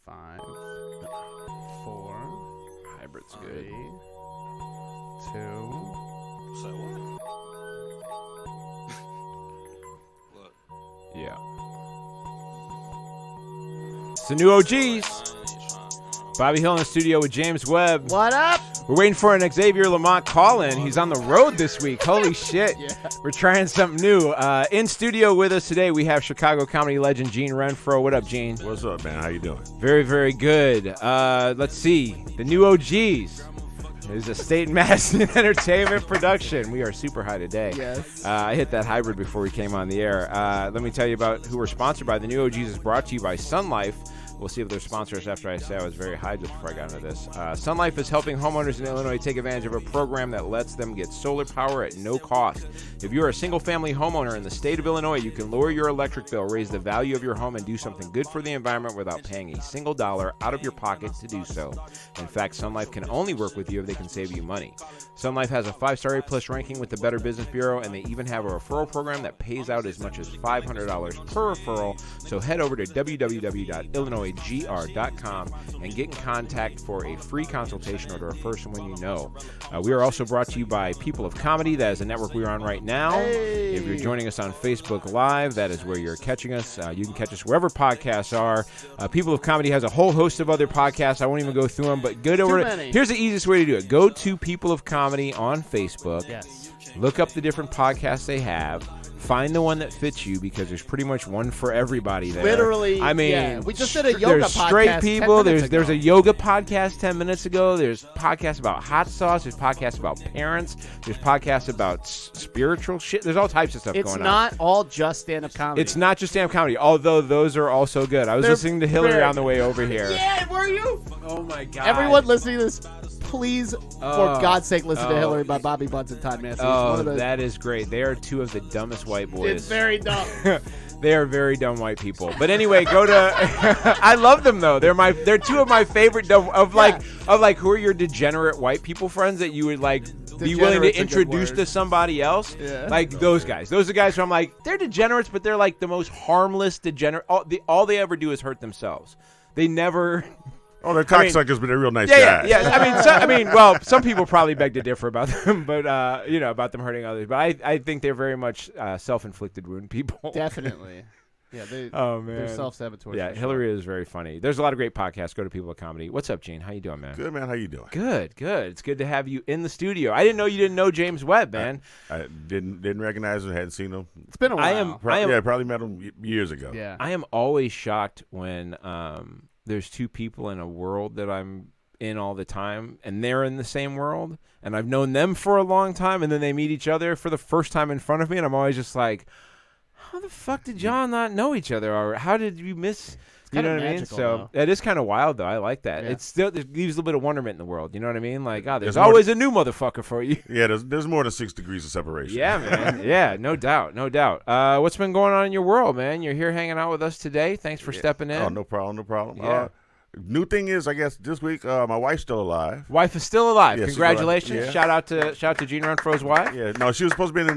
5, 4, Hybrid's 3, good. 2. So what? Look. Yeah. It's the new OGs. Bobby Hill in the studio with James Webb. What up? We're waiting for an Xavier Lamont call-in. He's on the road this week. Holy shit. Yeah. We're trying something new. In studio with us today, we have Chicago comedy legend Gene Renfroe. What up, Gene? What's up, man? How you doing? Very, very good. Let's see. The new OGs is a State Madison Entertainment production. We are super high today. Yes. I hit that hybrid before we came on the air. Let me tell you about who we're sponsored by. The new OGs is brought to you by Sun Life. We'll see if they're sponsors after I say I was very high just before I got into this. Sun Life is helping homeowners in Illinois take advantage of a program that lets them get solar power at no cost. If you're a single-family homeowner in the state of Illinois, you can lower your electric bill, raise the value of your home, and do something good for the environment without paying a single dollar out of your pocket to do so. In fact, Sun Life can only work with you if they can save you money. Sun Life has a 5-star A+ ranking with the Better Business Bureau, and they even have a referral program that pays out as much as $500 per referral. So head over to www.illinoisgr.com and get in contact for a free consultation or to refer someone you know. We are also brought to you by People of Comedy. That is the network we are on right now. Hey. If you're joining us on Facebook Live, that is where you're catching us. You can catch us wherever podcasts are. People of Comedy has a whole host of other podcasts. I won't even go through them, but go over. Here's the easiest way to do it. Go to People of Comedy on Facebook. Yes. Look up the different podcasts they have. Find the one that fits you because there's pretty much one for everybody there. Literally, I mean, yeah. We just did a yoga there's podcast straight 10 people. minutes There's ago. a yoga podcast 10 minutes ago. There's podcasts about hot sauce. There's podcasts about parents. There's podcasts about spiritual shit. There's all types of stuff It's going on. not all just stand-up comedy. It's not just stand-up comedy, although those are also good. I was listening to Hillary on the way over here. Yeah, were you? Oh, my God. Everyone listening to this, please, for God's sake, listen to Hillary by Bobby Buns and Todd Massey. Oh, that is great. They are two of the dumbest white boys. It's very dumb. They are very dumb white people. But anyway, go to. I love them though. They're two of my favorite of who are your degenerate white people friends that you would like be willing to Degenerate's a good introduce word. to somebody else. Yeah. Like those guys. Those are guys who I'm like, they're degenerates, but they're like the most harmless degenerate. All they ever do is hurt themselves. They never. Oh, they're cocksuckers, but they're real nice Yeah, guys. yeah. Well, some people probably beg to differ about them, but about them hurting others. But I think they're very much self-inflicted wound people. Definitely. Yeah, Oh man, they're self-saboteurs. Yeah, Hillary is very funny. There's a lot of great podcasts. Go to People of Comedy. What's up, Gene? How you doing, man? Good, man. How you doing? Good. It's good to have you in the studio. I didn't know you didn't know James Webb, man. I didn't recognize him. Hadn't seen him. It's been a while. Probably met him years ago. Yeah. I am always shocked when there's two people in a world that I'm in all the time, and they're in the same world, and I've known them for a long time, and then they meet each other for the first time in front of me, and I'm always just like, how the fuck did y'all not know each other? Or how did you miss? You know what I mean? So it is kind of wild, though. I like that. Yeah. It's still it leaves a little bit of wonderment in the world. You know what I mean? Like, there's There's always a new motherfucker for you. Yeah, there's more than 6 degrees of separation. Yeah, man. Yeah, no doubt. What's been going on in your world, man? You're here hanging out with us today. Thanks for stepping in. Oh, no problem. Yeah. New thing is, I guess this week my wife's still alive. Wife is still alive. Yeah, she's Congratulations. alive. Yeah. Shout out to Gene Renfroe's wife. Yeah, no, she was supposed to be to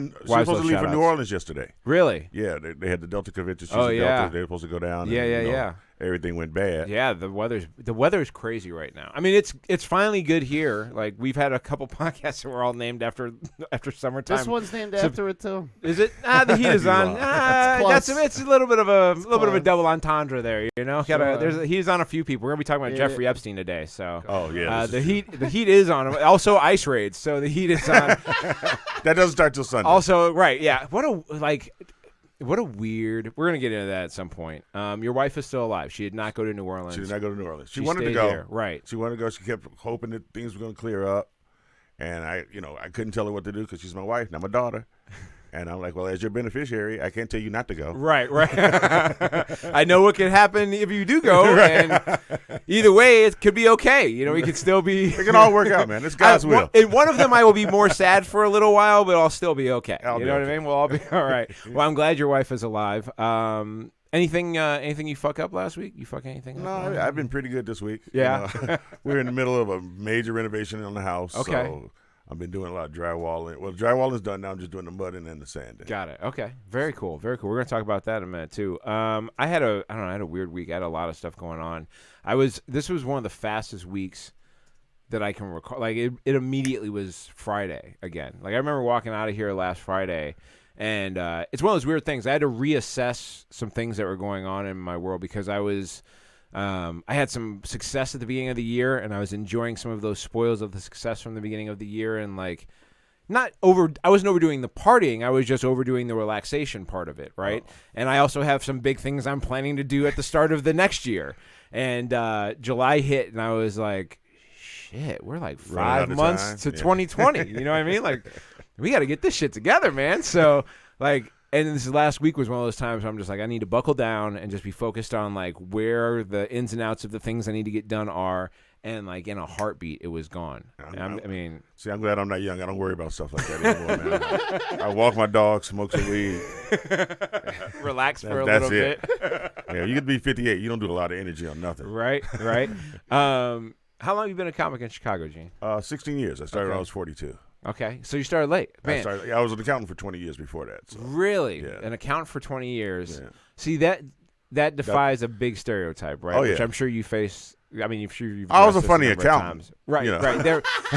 leave for New Orleans yesterday. Really? Yeah, they had the Delta convention. She's Oh, in yeah. Delta. They were supposed to go down. Yeah, and, yeah. Everything went bad. Yeah, the weather's crazy right now. I mean, it's finally good here. Like we've had a couple podcasts that were all named after summertime. This one's named after it too. Is it? The heat is on. Close. It's a little bit of a double entendre there. You know, Sure. He's on a few people. We're gonna be talking about Jeffrey Epstein today. So. Oh yeah. The heat is on. Also ice raids. So the heat is on. That doesn't start till Sunday. Also, right? Yeah. What a weird. We're gonna get into that at some point. Your wife is still alive. She did not go to New Orleans. She did not go to New Orleans. She She wanted to stayed go. there, right? She wanted to go. She kept hoping that things were going to clear up, and I couldn't tell her what to do because she's my wife, not my daughter. And I'm like, well, as your beneficiary, I can't tell you not to go. Right. I know what could happen if you do go, and either way, it could be okay. You know, we could still be. It can all work out, man. It's God's will. In one of them, I will be more sad for a little while, but I'll still be okay. I'll You be know what okay. I mean? We'll all be all right. Well, I'm glad your wife is alive. Anything you fuck up last week? You fuck anything No, up? I've been pretty good this week. Yeah. We're in the middle of a major renovation on the house. Okay. So I've been doing a lot of drywalling. Well, drywalling is done now. I'm just doing the mudding and the sanding. Got it. Okay. Very cool. Very cool. We're gonna talk about that in a minute too. I had a weird week. I had a lot of stuff going on. This was one of the fastest weeks that I can recall. Like it immediately was Friday again. Like I remember walking out of here last Friday, and it's one of those weird things. I had to reassess some things that were going on in my world because I had some success at the beginning of the year, and I was enjoying some of those spoils of the success from the beginning of the year, and like I wasn't overdoing the partying. I was just overdoing the relaxation part of it, right? Oh. And I also have some big things I'm planning to do at the start of the next year. And July hit, and I was like, shit, we're like 5 months to 2020. You know what I mean? Like, we got to get this shit together, man. So, like, and this last week was one of those times where I'm just like, I need to buckle down and just be focused on, like, where the ins and outs of the things I need to get done are. And, like, in a heartbeat, it was gone. I'm glad I'm not young. I don't worry about stuff like that anymore, man. I walk my dog, smoke some weed. Relax for a little bit. Yeah, you could be 58. You don't do a lot of energy on nothing. Right. How long have you been a comic in Chicago, Gene? 16 years. I started when I was 42. Okay, so you started late. Man. I was an accountant for 20 years before that. So. Really? Yeah. An accountant for 20 years. Yeah. See, that defies a big stereotype, right? Oh, yeah. Which I'm sure you face. I mean, you've I was a funny accountant. Right, you know. Right.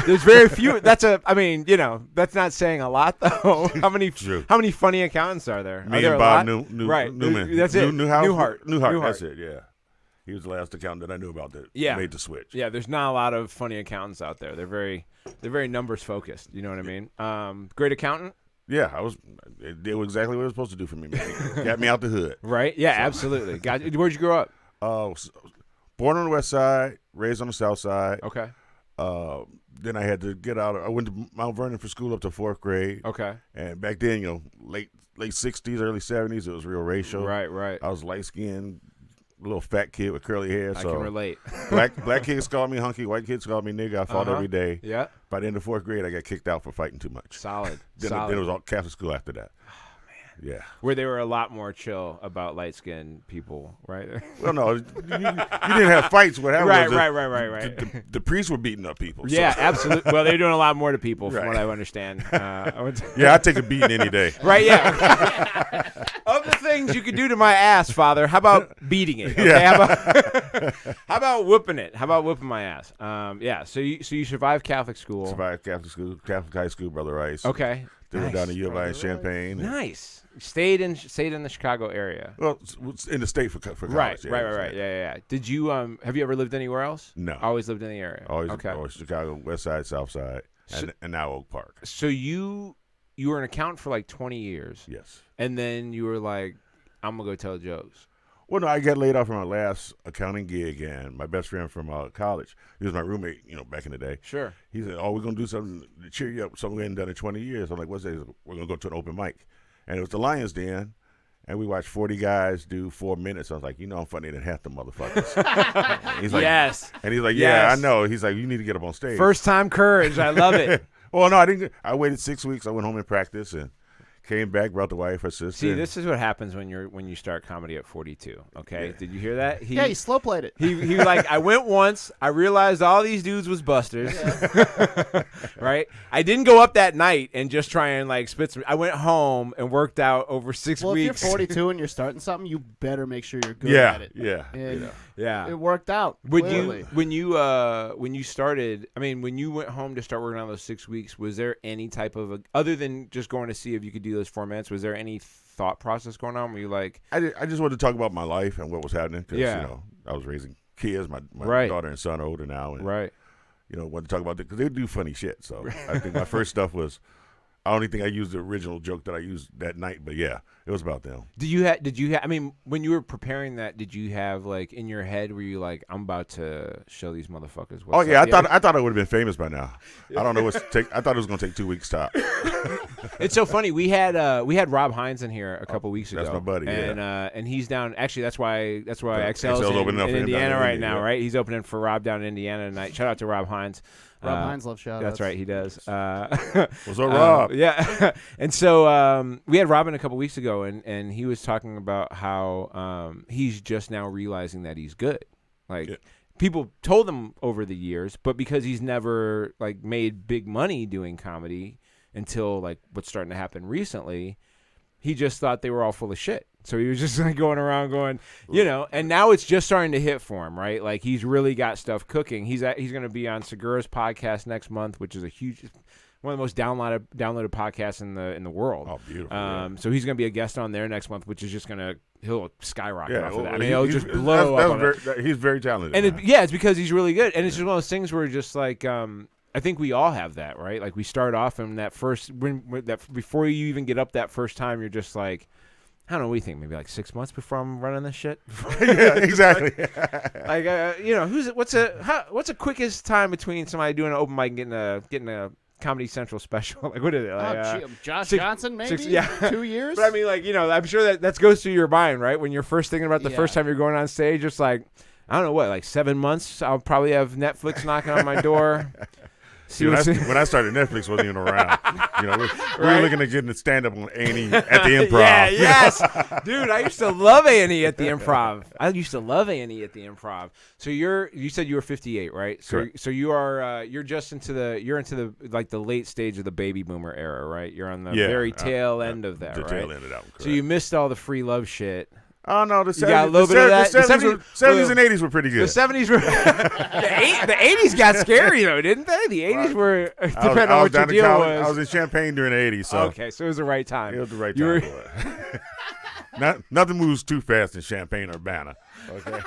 There's very few. That's not saying a lot, though. How many funny accountants are there? Me are there and Bob Newman. Newman. That's it. Newhart. Newhart. That's it, yeah. He was the last accountant that I knew about that made the switch. Yeah, there's not a lot of funny accountants out there. They're very numbers focused. You know what I mean? Great accountant. Yeah, it did exactly what it was supposed to do for me, man. Got me out the hood. Right? Yeah, absolutely. Where'd you grow up? Born on the west side, raised on the south side. Okay. Then I had to get out. I went to Mount Vernon for school up to 4th grade. Okay. And back then, late 60s, early 70s, it was real racial. Right. I was light-skinned, little fat kid with curly hair. I can relate. Black kids called me hunky. White kids called me nigga. I fought every day. Yeah. By the end of 4th grade, I got kicked out for fighting too much. Solid. Then it was all Catholic school after that. Yeah. Where they were a lot more chill about light-skinned people, right? Well, no, you didn't have fights. What happened Right. The priests were beating up people. Yeah, so. Absolutely. Well, they're doing a lot more to people, from what I understand. I'd take a beating any day. Right, yeah. Of the things you could do to my ass, Father, how about beating it? Okay? Yeah. How about whooping it? How about whooping my ass? So you survived Catholic school. Survived Catholic school, Catholic high school, Brother Rice. Okay. They went down to U of I in Champaign. Nice. Stayed in the Chicago area. Well, in the state for college. Right. Yeah. Did you have you ever lived anywhere else? No. Always lived in the area. Always Chicago, West Side, South Side, and now Oak Park. So you were an accountant for like 20 years. Yes. And then you were like, I'm gonna go tell jokes. Well, no, I got laid off from my last accounting gig, and my best friend from college, he was my roommate, back in the day. Sure. He said, we're going to do something to cheer you up, something we hadn't done in 20 years. I'm like, what's that? He said, we're going to go to an open mic. And it was the Lions Den, and we watched 40 guys do 4 minutes. I was like, I'm funnier than half the motherfuckers. He's like, yes. And he's like, yeah, I know. He's like, you need to get up on stage. First time courage. I love it. Well, no, I didn't. I waited 6 weeks. I went home and practiced, and came back, brought the wife, her sister. See, this is what happens when you start comedy at 42. Okay, Did you hear that? He slow played it. He like, I went once. I realized all these dudes was busters. Yeah. Right. I didn't go up that night and just try and like spit some. I went home and worked out over 6 weeks. Well, if you're 42 and you're starting something, you better make sure you're good at it. Yeah. It worked out. When you started, I mean, when you went home to start working on those 6 weeks, was there any type of other than just going to see if you could do those 4 minutes? Was there any thought process going on? Were you like, I just wanted to talk about my life and what was happening because I was raising kids. My daughter and son are older now, and wanted to talk about it because they do funny shit. So I think my first stuff was. I don't think I used the original joke that I used that night, but yeah, it was about them. Did you have? I mean, when you were preparing that, did you have like in your head, were you like, I'm about to show these motherfuckers? I thought I would have been famous by now. I don't know I thought it was going to take 2 weeks top. It's so funny. We had Rob Hines in here a couple weeks ago. That's my buddy. And he's down. Actually, that's why XL's opening up in Indiana right now, yeah. Right? He's opening for Rob down in Indiana tonight. Shout out to Rob Hines. Rob Hines loves shout-outs. That's right, he does. What's up, Rob? Yeah. And so we had Robin a couple weeks ago, and he was talking about how he's just now realizing that he's good. Like, people told him over the years, but because he's never like made big money doing comedy until like what's starting to happen recently, he just thought they were all full of shit. So he was just like going around going, and now it's just starting to hit for him, right? Like he's really got stuff cooking. He's going to be on Segura's podcast next month, which is one of the most downloaded podcasts in the world. Oh, beautiful. So he's going to be a guest on there next month, which is just he'll skyrocket off of that. I mean, he'll just blow up. He's very talented. And it's because he's really good. And it's just one of those things where just like I think we all have that, right? Like we start off in that first before you even get up that first time, you're just like, I don't know. What do you think? Maybe like 6 months before I'm running this shit. Yeah, exactly. Like, what's the quickest time between somebody doing an open mic and getting a Comedy Central special? Like, what is it? Like, Josh Johnson, maybe 2 years. But I mean, like, I'm sure that goes through your mind, right? When you're first thinking about the first time you're going on stage, just like, I don't know what, like 7 months. I'll probably have Netflix knocking on my door. When I started, Netflix wasn't even around. We were looking at getting the stand-up on A&E at the Improv. Yeah, yes. Dude, I used to love A&E at the Improv. So you said you were 58, right? So you are you're just into the like the late stage of the baby boomer era, right? You're on the very tail end of that, right? Tail end of that one, correct. So you missed all the free love shit. Oh, no, the 70s, got a little bit of that. The 70s and 80s were pretty good. The 70s were... the 80s got scary, though, didn't they? The 80s were... Depending on what your deal was. I was in Champaign during the 80s, so... Okay, so it was the right time. It was the right time for it. Nothing moves too fast in Champaign-Urbana. Okay?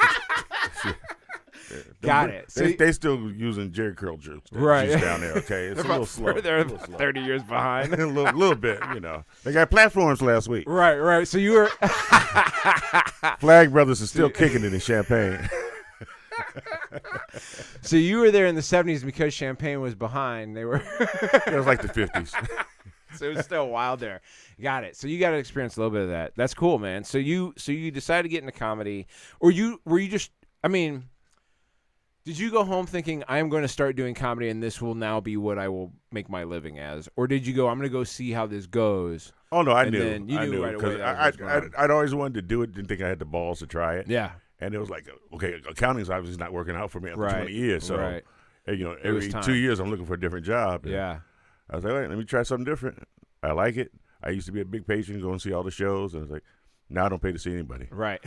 Got it. They still using Jerry curl juice right down there. Okay, it's a little slow. They're 30 years behind. a little bit, They got platforms last week. Right. So you were Flag Brothers is still kicking it in Champaign. So you were there in the 70s because Champaign was behind. They were. It was like the 50s. So it was still wild there. Got it. So you got to experience a little bit of that. That's cool, man. So you decided to get into comedy, or were you just? I mean. Did you go home thinking, I'm going to start doing comedy and this will now be what I will make my living as? Or did you go, I'm going to go see how this goes? Oh, no, I knew. You knew right away. I'd always wanted to do it, didn't think I had the balls to try it. Yeah. And it was like, okay, accounting's obviously not working out for me after 20 years. So, every 2 years I'm looking for a different job. Yeah. I was like, all right, let me try something different. I like it. I used to be a big patron, go and see all the shows. And I was like, now I don't pay to see anybody. Right.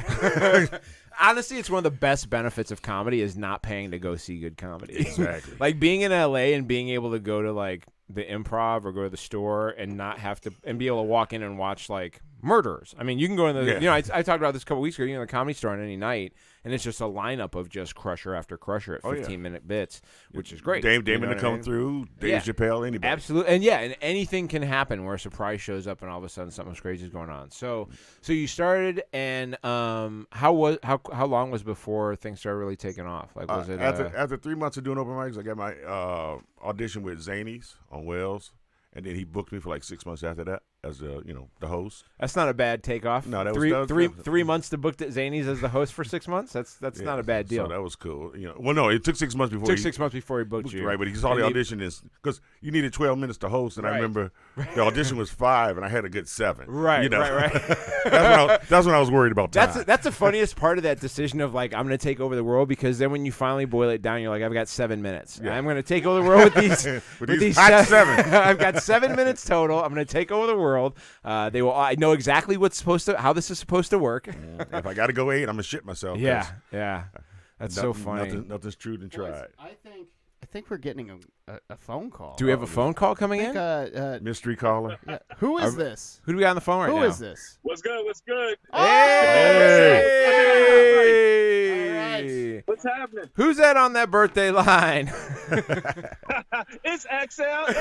Honestly, it's one of the best benefits of comedy is not paying to go see good comedy. Exactly. Like being in LA and being able to go to like the Improv or go to the store and not have to and be able to walk in and watch like murderers. I mean, you can go in the I talked about this a couple weeks ago. You know, the Comedy Store on any night, and it's just a lineup of just crusher after crusher at 15-minute bits, which is great. Damon to come through, Dave Chappelle, anybody. Absolutely, and anything can happen where a surprise shows up and all of a sudden something crazy is going on. So you started, and how long was before things started really taking off? Like was it after 3 months of doing open mics? I got my audition with Zanies on Wells. And then he booked me for like 6 months after that as the host. That's not a bad takeoff. No, that was three 3 months to book at Zanies as the host for 6 months. That's not a bad deal. So that was cool. Well, no, it took 6 months before. He booked you. Right, but he saw the audition is because you needed 12 minutes to host, and I remember the audition was 5, and I had a good 7. Right, right. That's when I was worried about time. That's the funniest part of that decision of like I'm going to take over the world, because then when you finally boil it down, you're like, I've got 7 minutes. Yeah. I'm going to take over the world with these with these hot 7. I've got 7 minutes total. I'm going to take over the world. I know exactly how this is supposed to work. If I got to go 8, I'm gonna shit myself. Yeah. That's so funny. Nothing's true than tried. I think we're getting a phone call. Do we have a phone call coming in? Mystery caller. Yeah. Who is this? Who do we got on the phone right now? Who is this? What's good? Hey! What's happening? Who's that on that birthday line? It's XL.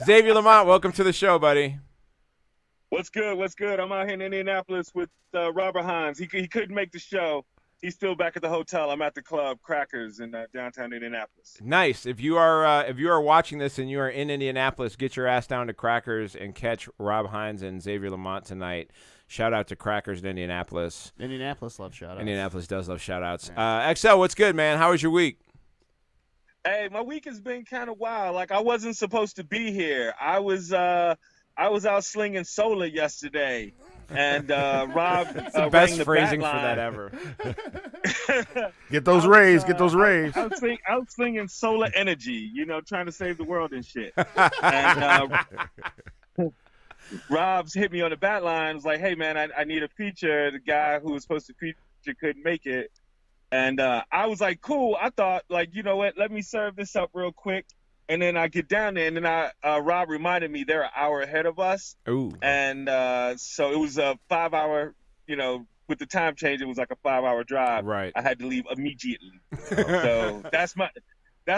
Xavier Lamont, welcome to the show, buddy. What's good? I'm out here in Indianapolis with Robert Hines. He couldn't make the show. He's still back at the hotel. I'm at the club Crackers in downtown Indianapolis. Nice. If you are watching this and you are in Indianapolis, get your ass down to Crackers and catch Rob Hines and Xavier Lamont tonight. Shout out to Crackers in Indianapolis. Indianapolis loves shout outs. Indianapolis does love shout outs. XL, what's good, man? How was your week? Hey, my week has been kind of wild. Like, I wasn't supposed to be here. I was out slinging solar yesterday. and Rob it's the best phrasing for that ever. Get those rays, get those rays. I was singing solar energy, trying to save the world and shit. And Rob's hit me on the bat line. Was like, hey man, I need a feature. The guy who was supposed to feature couldn't make it. And I was like, cool. I thought, like, you know what? Let me serve this up real quick. And then I get down there, and then Rob reminded me they're an hour ahead of us. Ooh. And so it was a 5-hour, with the time change, it was like a 5-hour drive. Right. I had to leave immediately. So that's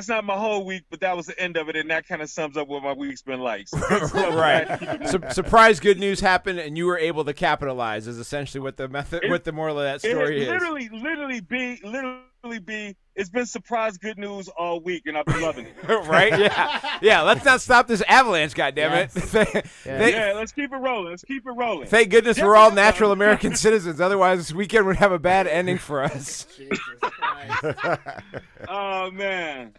not my whole week, but that was the end of it, and that kind of sums up what my week's been like. So right. Surprise good news happened, and you were able to capitalize is essentially what the moral of that story is. Literally, B, it's been surprise good news all week, and I've been loving it. Right? Yeah. Let's not stop this avalanche, goddammit. Yeah, let's keep it rolling. Thank goodness we're all natural American citizens. Otherwise, this weekend would have a bad ending for us. Jesus Christ. Oh, man.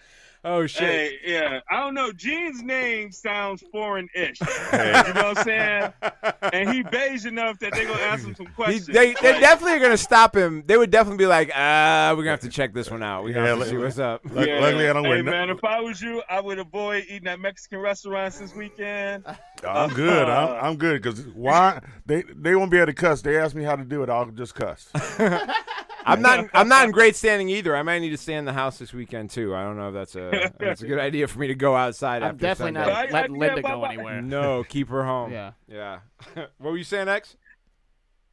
Oh, shit. Hey, yeah. I don't know. Gene's name sounds foreign-ish. Hey. You know what I'm saying? And he beige enough that they're going to ask him some questions. They definitely are going to stop him. They would definitely be like, we're going to have to check this one out. We have to see what's up. Luckily, I don't Hey, man, if I was you, I would avoid eating at Mexican restaurants this weekend. I'm good. I'm good because why? They won't be able to cuss. They asked me how to do it. I'll just cuss. I'm not in great standing either. I might need to stay in the house this weekend too. I don't know if that's a good idea for me to go outside. I'm definitely not letting Linda go anywhere. No, keep her home. Yeah. What were you saying, X?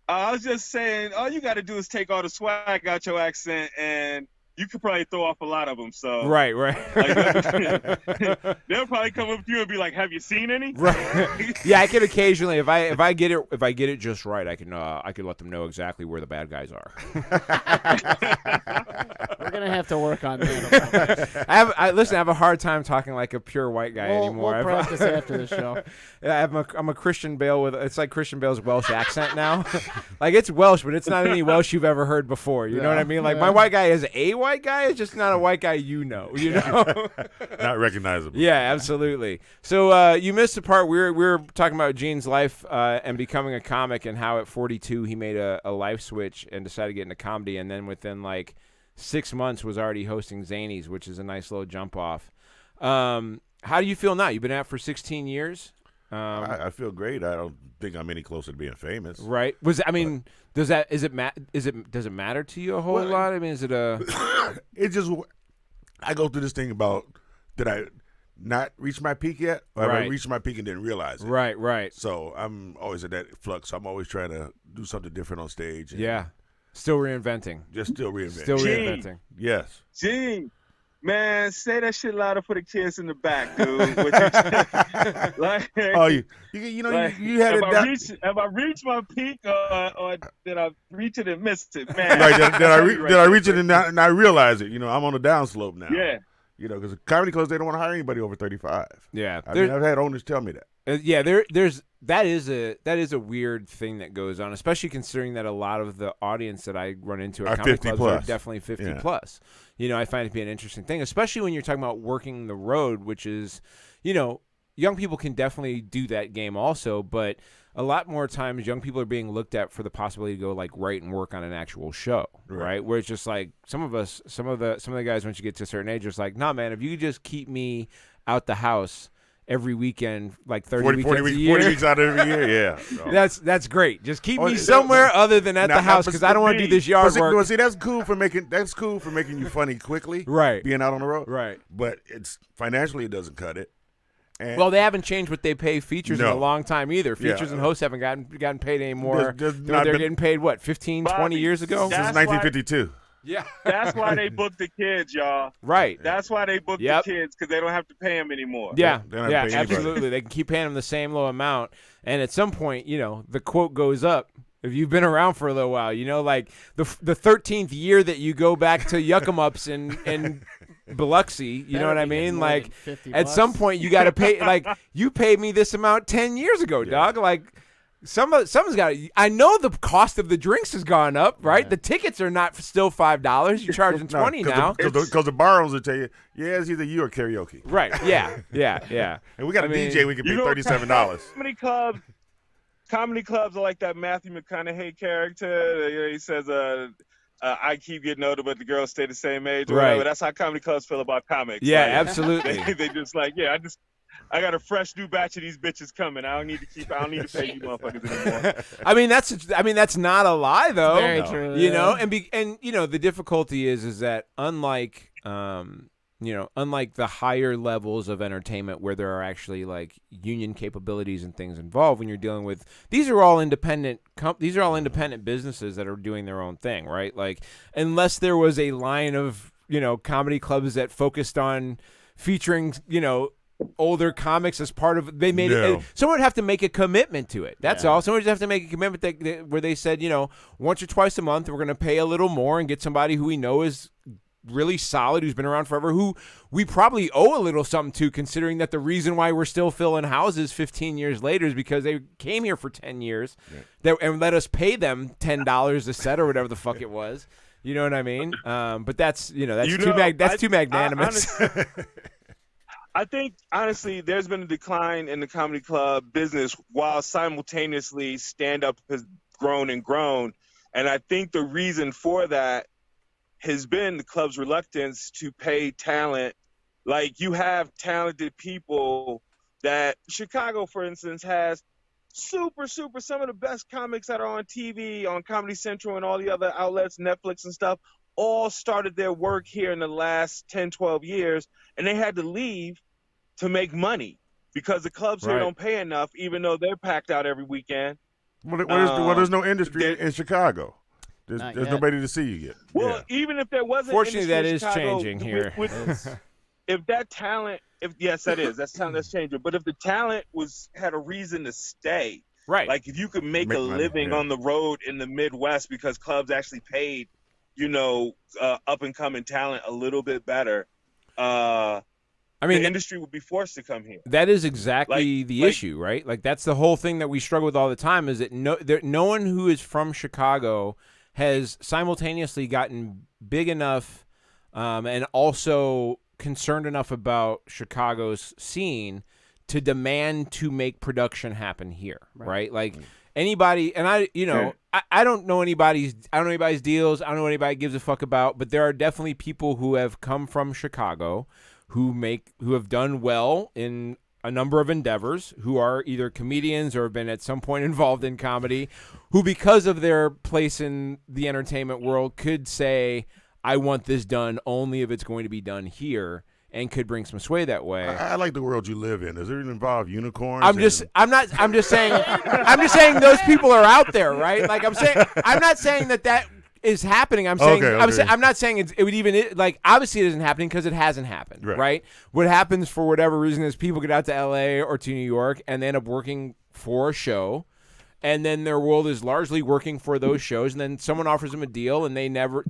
I was just saying, all you got to do is take all the swag out your accent, and you could probably throw off a lot of them. So right. They'll probably come up to you and be like, "Have you seen any?" Right. Yeah, I can occasionally, if I get it just right, I can let them know exactly where the bad guys are. We're gonna have to work on that. I have a hard time talking like a pure white guy anymore. We'll practice after the show. Yeah, I'm a Christian Bale it's like Christian Bale's Welsh accent now. Like it's Welsh, but it's not any Welsh you've ever heard before. You know what I mean? Like my white guy is a white guy, it's just not a white guy you know. Not recognizable. Yeah, absolutely. So you missed the part we were talking about Gene's life and becoming a comic and how at 42 he made a life switch and decided to get into comedy, and then within like 6 months was already hosting Zanies, which is a nice little jump off. How do you feel now? You've been out for 16 years. I feel great. I don't think I'm any closer to being famous. Right? Does it matter to you a whole lot? I mean, is it it just I go through this thing about did I not reach my peak yet, or have I reached my peak and didn't realize it? Right. So I'm always at that flux. I'm always trying to do something different on stage. Yeah. Still reinventing. Just still reinventing. Reinventing. Yes. Gene. Man, say that shit louder for the kids in the back, dude. You had it. Have I reached my peak, or did I reach it and missed it, man? Right? Did I reach it and not realize it? I'm on a downslope now. Yeah. Because comedy clubs, they don't want to hire anybody over 35. Yeah. I've had owners tell me that. That is a weird thing that goes on, especially considering that a lot of the audience that I run into at comedy clubs are definitely 50 plus. I find it to be an interesting thing, especially when you're talking about working the road, which is, young people can definitely do that game also, but a lot more times young people are being looked at for the possibility to go like write and work on an actual show, right? Where it's just like some of the guys, once you get to a certain age, it's like, nah, man, if you could just keep me out the house every weekend, like 40 weekends a year. 40 weeks out of every year, yeah. That's great. Just keep me somewhere other than at the house, because I don't want to do this yard work. See, that's cool for making you funny quickly, right? Being out on the road, right? But it's financially it doesn't cut it. Well, they haven't changed what they pay features in a long time either. Features and hosts haven't gotten paid anymore. They're getting paid, what, 15, 20 years ago? Since 1952. Yeah. That's why they book the kids, y'all. Right. That's why they book the kids, because they don't have to pay them anymore. Yeah, absolutely. They can keep paying them the same low amount. And at some point, the quote goes up. If you've been around for a little while, like the 13th year that you go back to Yucca-Ups in Biloxi, you know what I mean? Like at some point you got to pay. Like you paid me this amount 10 years ago, dog. Like someone's got. I know the cost of the drinks has gone up, right? The tickets are not still $5. You're charging $20 now. Because the bar owners will tell you, it's either you or karaoke. Right? Yeah. And we got a DJ we can pay $37. comedy clubs are like that Matthew McConaughey character. He says, I keep getting older, but the girls stay the same age. Or whatever. That's how comedy clubs feel about comics. Yeah, like, absolutely. They just like, I got a fresh new batch of these bitches coming. I don't need to pay you motherfuckers anymore. I mean that's not a lie though. Very true. You know, and you know the difficulty is that unlike unlike the higher levels of entertainment where there are actually like union capabilities and things involved, when you're dealing with these are all independent businesses that are doing their own thing, right? Like unless there was a line of comedy clubs that focused on featuring older comics as part of someone would have to make a commitment to it. That's all. Someone would just have to make a commitment where they said, once or twice a month we're going to pay a little more and get somebody who we know is really solid, who's been around forever, who we probably owe a little something to, considering that the reason why we're still filling houses 15 years later is because they came here for 10 years and let us pay them $10 a set or whatever the fuck it was. You know what I mean? But that's too magnanimous. I think, honestly, there's been a decline in the comedy club business while simultaneously stand-up has grown and grown. And I think the reason for that has been the club's reluctance to pay talent. Like, you have talented people that Chicago, for instance, has some of the best comics that are on TV, on Comedy Central and all the other outlets, Netflix and stuff, all started their work here in the last 10, 12 years, and they had to leave to make money because the clubs here don't pay enough, even though they're packed out every weekend. There's no industry in Chicago. There's nobody to see you yet. Well, even if there wasn't, fortunately, that is Chicago, changing here. If that talent, yes, that is. That's talent that's changing. But if the talent had a reason to stay, right? Like if you could make a living on the road in the Midwest because clubs actually paid, up and coming talent a little bit better. The industry would be forced to come here. That is exactly the issue, right? Like that's the whole thing that we struggle with all the time. Is that no one who is from Chicago has simultaneously gotten big enough and also concerned enough about Chicago's scene to demand to make production happen here, right? Like anybody, and I don't know anybody's deals. I don't know what anybody gives a fuck about, but there are definitely people who have come from Chicago who have done well in a number of endeavors, who are either comedians or have been at some point involved in comedy, who because of their place in the entertainment world could say, I want this done only if it's going to be done here, and could bring some sway that way. I like the world you live in. Does it involve unicorns? I'm just saying those people are out there, right? Like I'm not saying that is happening. I'm saying I'm not saying it would even obviously it isn't happening because it hasn't happened, right? What happens for whatever reason is people get out to LA or to New York and they end up working for a show, and then their world is largely working for those shows, and then someone offers them a deal and they never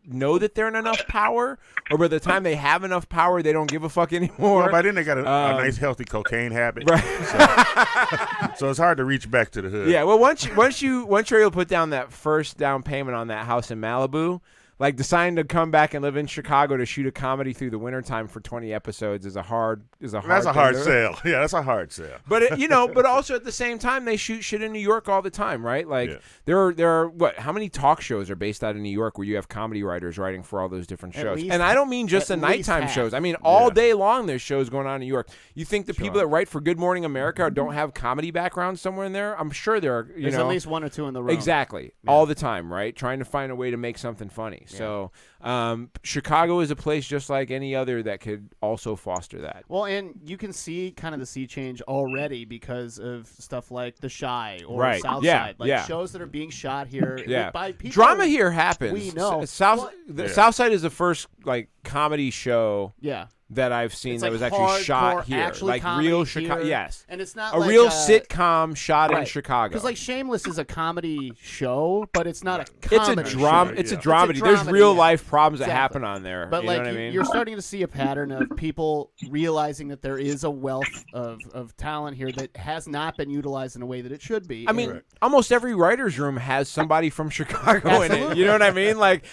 know that they're in enough power, or by the time they have enough power they don't give a fuck anymore. Well, by then they got a nice healthy cocaine habit, right? So it's hard to reach back to the hood. Yeah, well, once you're able to put down that first down payment on that house in Malibu, like deciding to come back and live in Chicago to shoot a comedy through the wintertime for 20 episodes is a hard That's a hard sell. Yeah, that's a hard sell. But but also at the same time they shoot shit in New York all the time, right? Like there are how many talk shows are based out of New York where you have comedy writers writing for all those different shows? And I don't mean just the nighttime shows. I mean all day long there's shows going on in New York. You think the people that write for Good Morning America don't have comedy backgrounds somewhere in there? I'm sure there are. There's at least one or two in the room. Exactly. All the time, right? Trying to find a way to make something funny. So Chicago is a place just like any other that could also foster that. Well, and you can see kind of the sea change already because of stuff like The Chi or Southside. Shows that are being shot here by people. Drama here happens. We know. Southside is the first comedy show that I've seen that was actually shot here. Like real Chicago. Yes. And it's not a real sitcom shot in Chicago. Because Shameless is a comedy show, but it's not a comedy It's a drama. It's a dramedy. There's real life problems that happen on there. But you know what I mean? You're starting to see a pattern of people realizing that there is a wealth of talent here that has not been utilized in a way that it should be. I mean, almost every writer's room has somebody from Chicago in it. You know what I mean? Like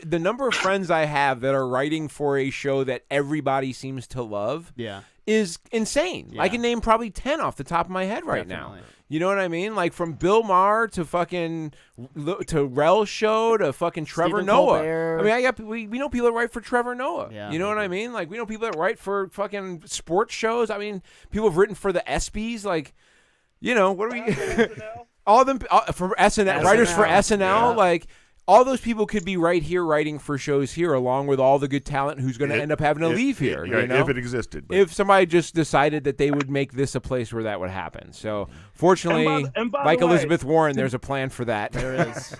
the number of friends I have that are writing for a show that everybody seems to love is insane. Yeah. I can name probably 10 off the top of my head right now. You know what I mean? Like from Bill Maher to fucking to Rel Show to fucking Trevor Stephen Noah. Colbert. I mean, we know people that write for Trevor Noah. Yeah. You know what I mean? Like we know people that write for fucking sports shows. I mean, people have written for the ESPYs. Like, you know, what are we? All of them for SNL, writers for SNL. Like all those people could be right here writing for shows here, along with all the good talent who's going to end up having to leave here. You know? If it existed. But. If somebody just decided that they would make this a place where that would happen. So, fortunately, like Elizabeth Warren, there's a plan for that. There is.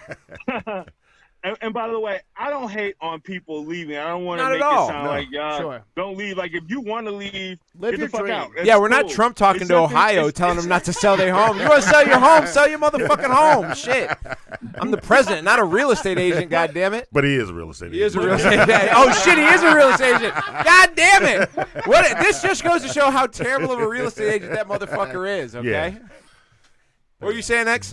And by the way, I don't hate on people leaving. I don't want to Not make at it all. sound like y'all Sure. don't leave. Like if you want to leave, Live get your the fuck dream. out. It's Yeah, we're not cool. Trump talking It's to something- Ohio, telling them not to sell their home. You want to sell your home? Sell your motherfucking home. Shit. I'm the president, not a real estate agent. God damn it. But he is a real estate agent. He is a real estate agent. Oh shit, he is a real estate agent. God damn it. What? This just goes to show how terrible of a real estate agent that motherfucker is. Okay. Yeah. What were you saying, X?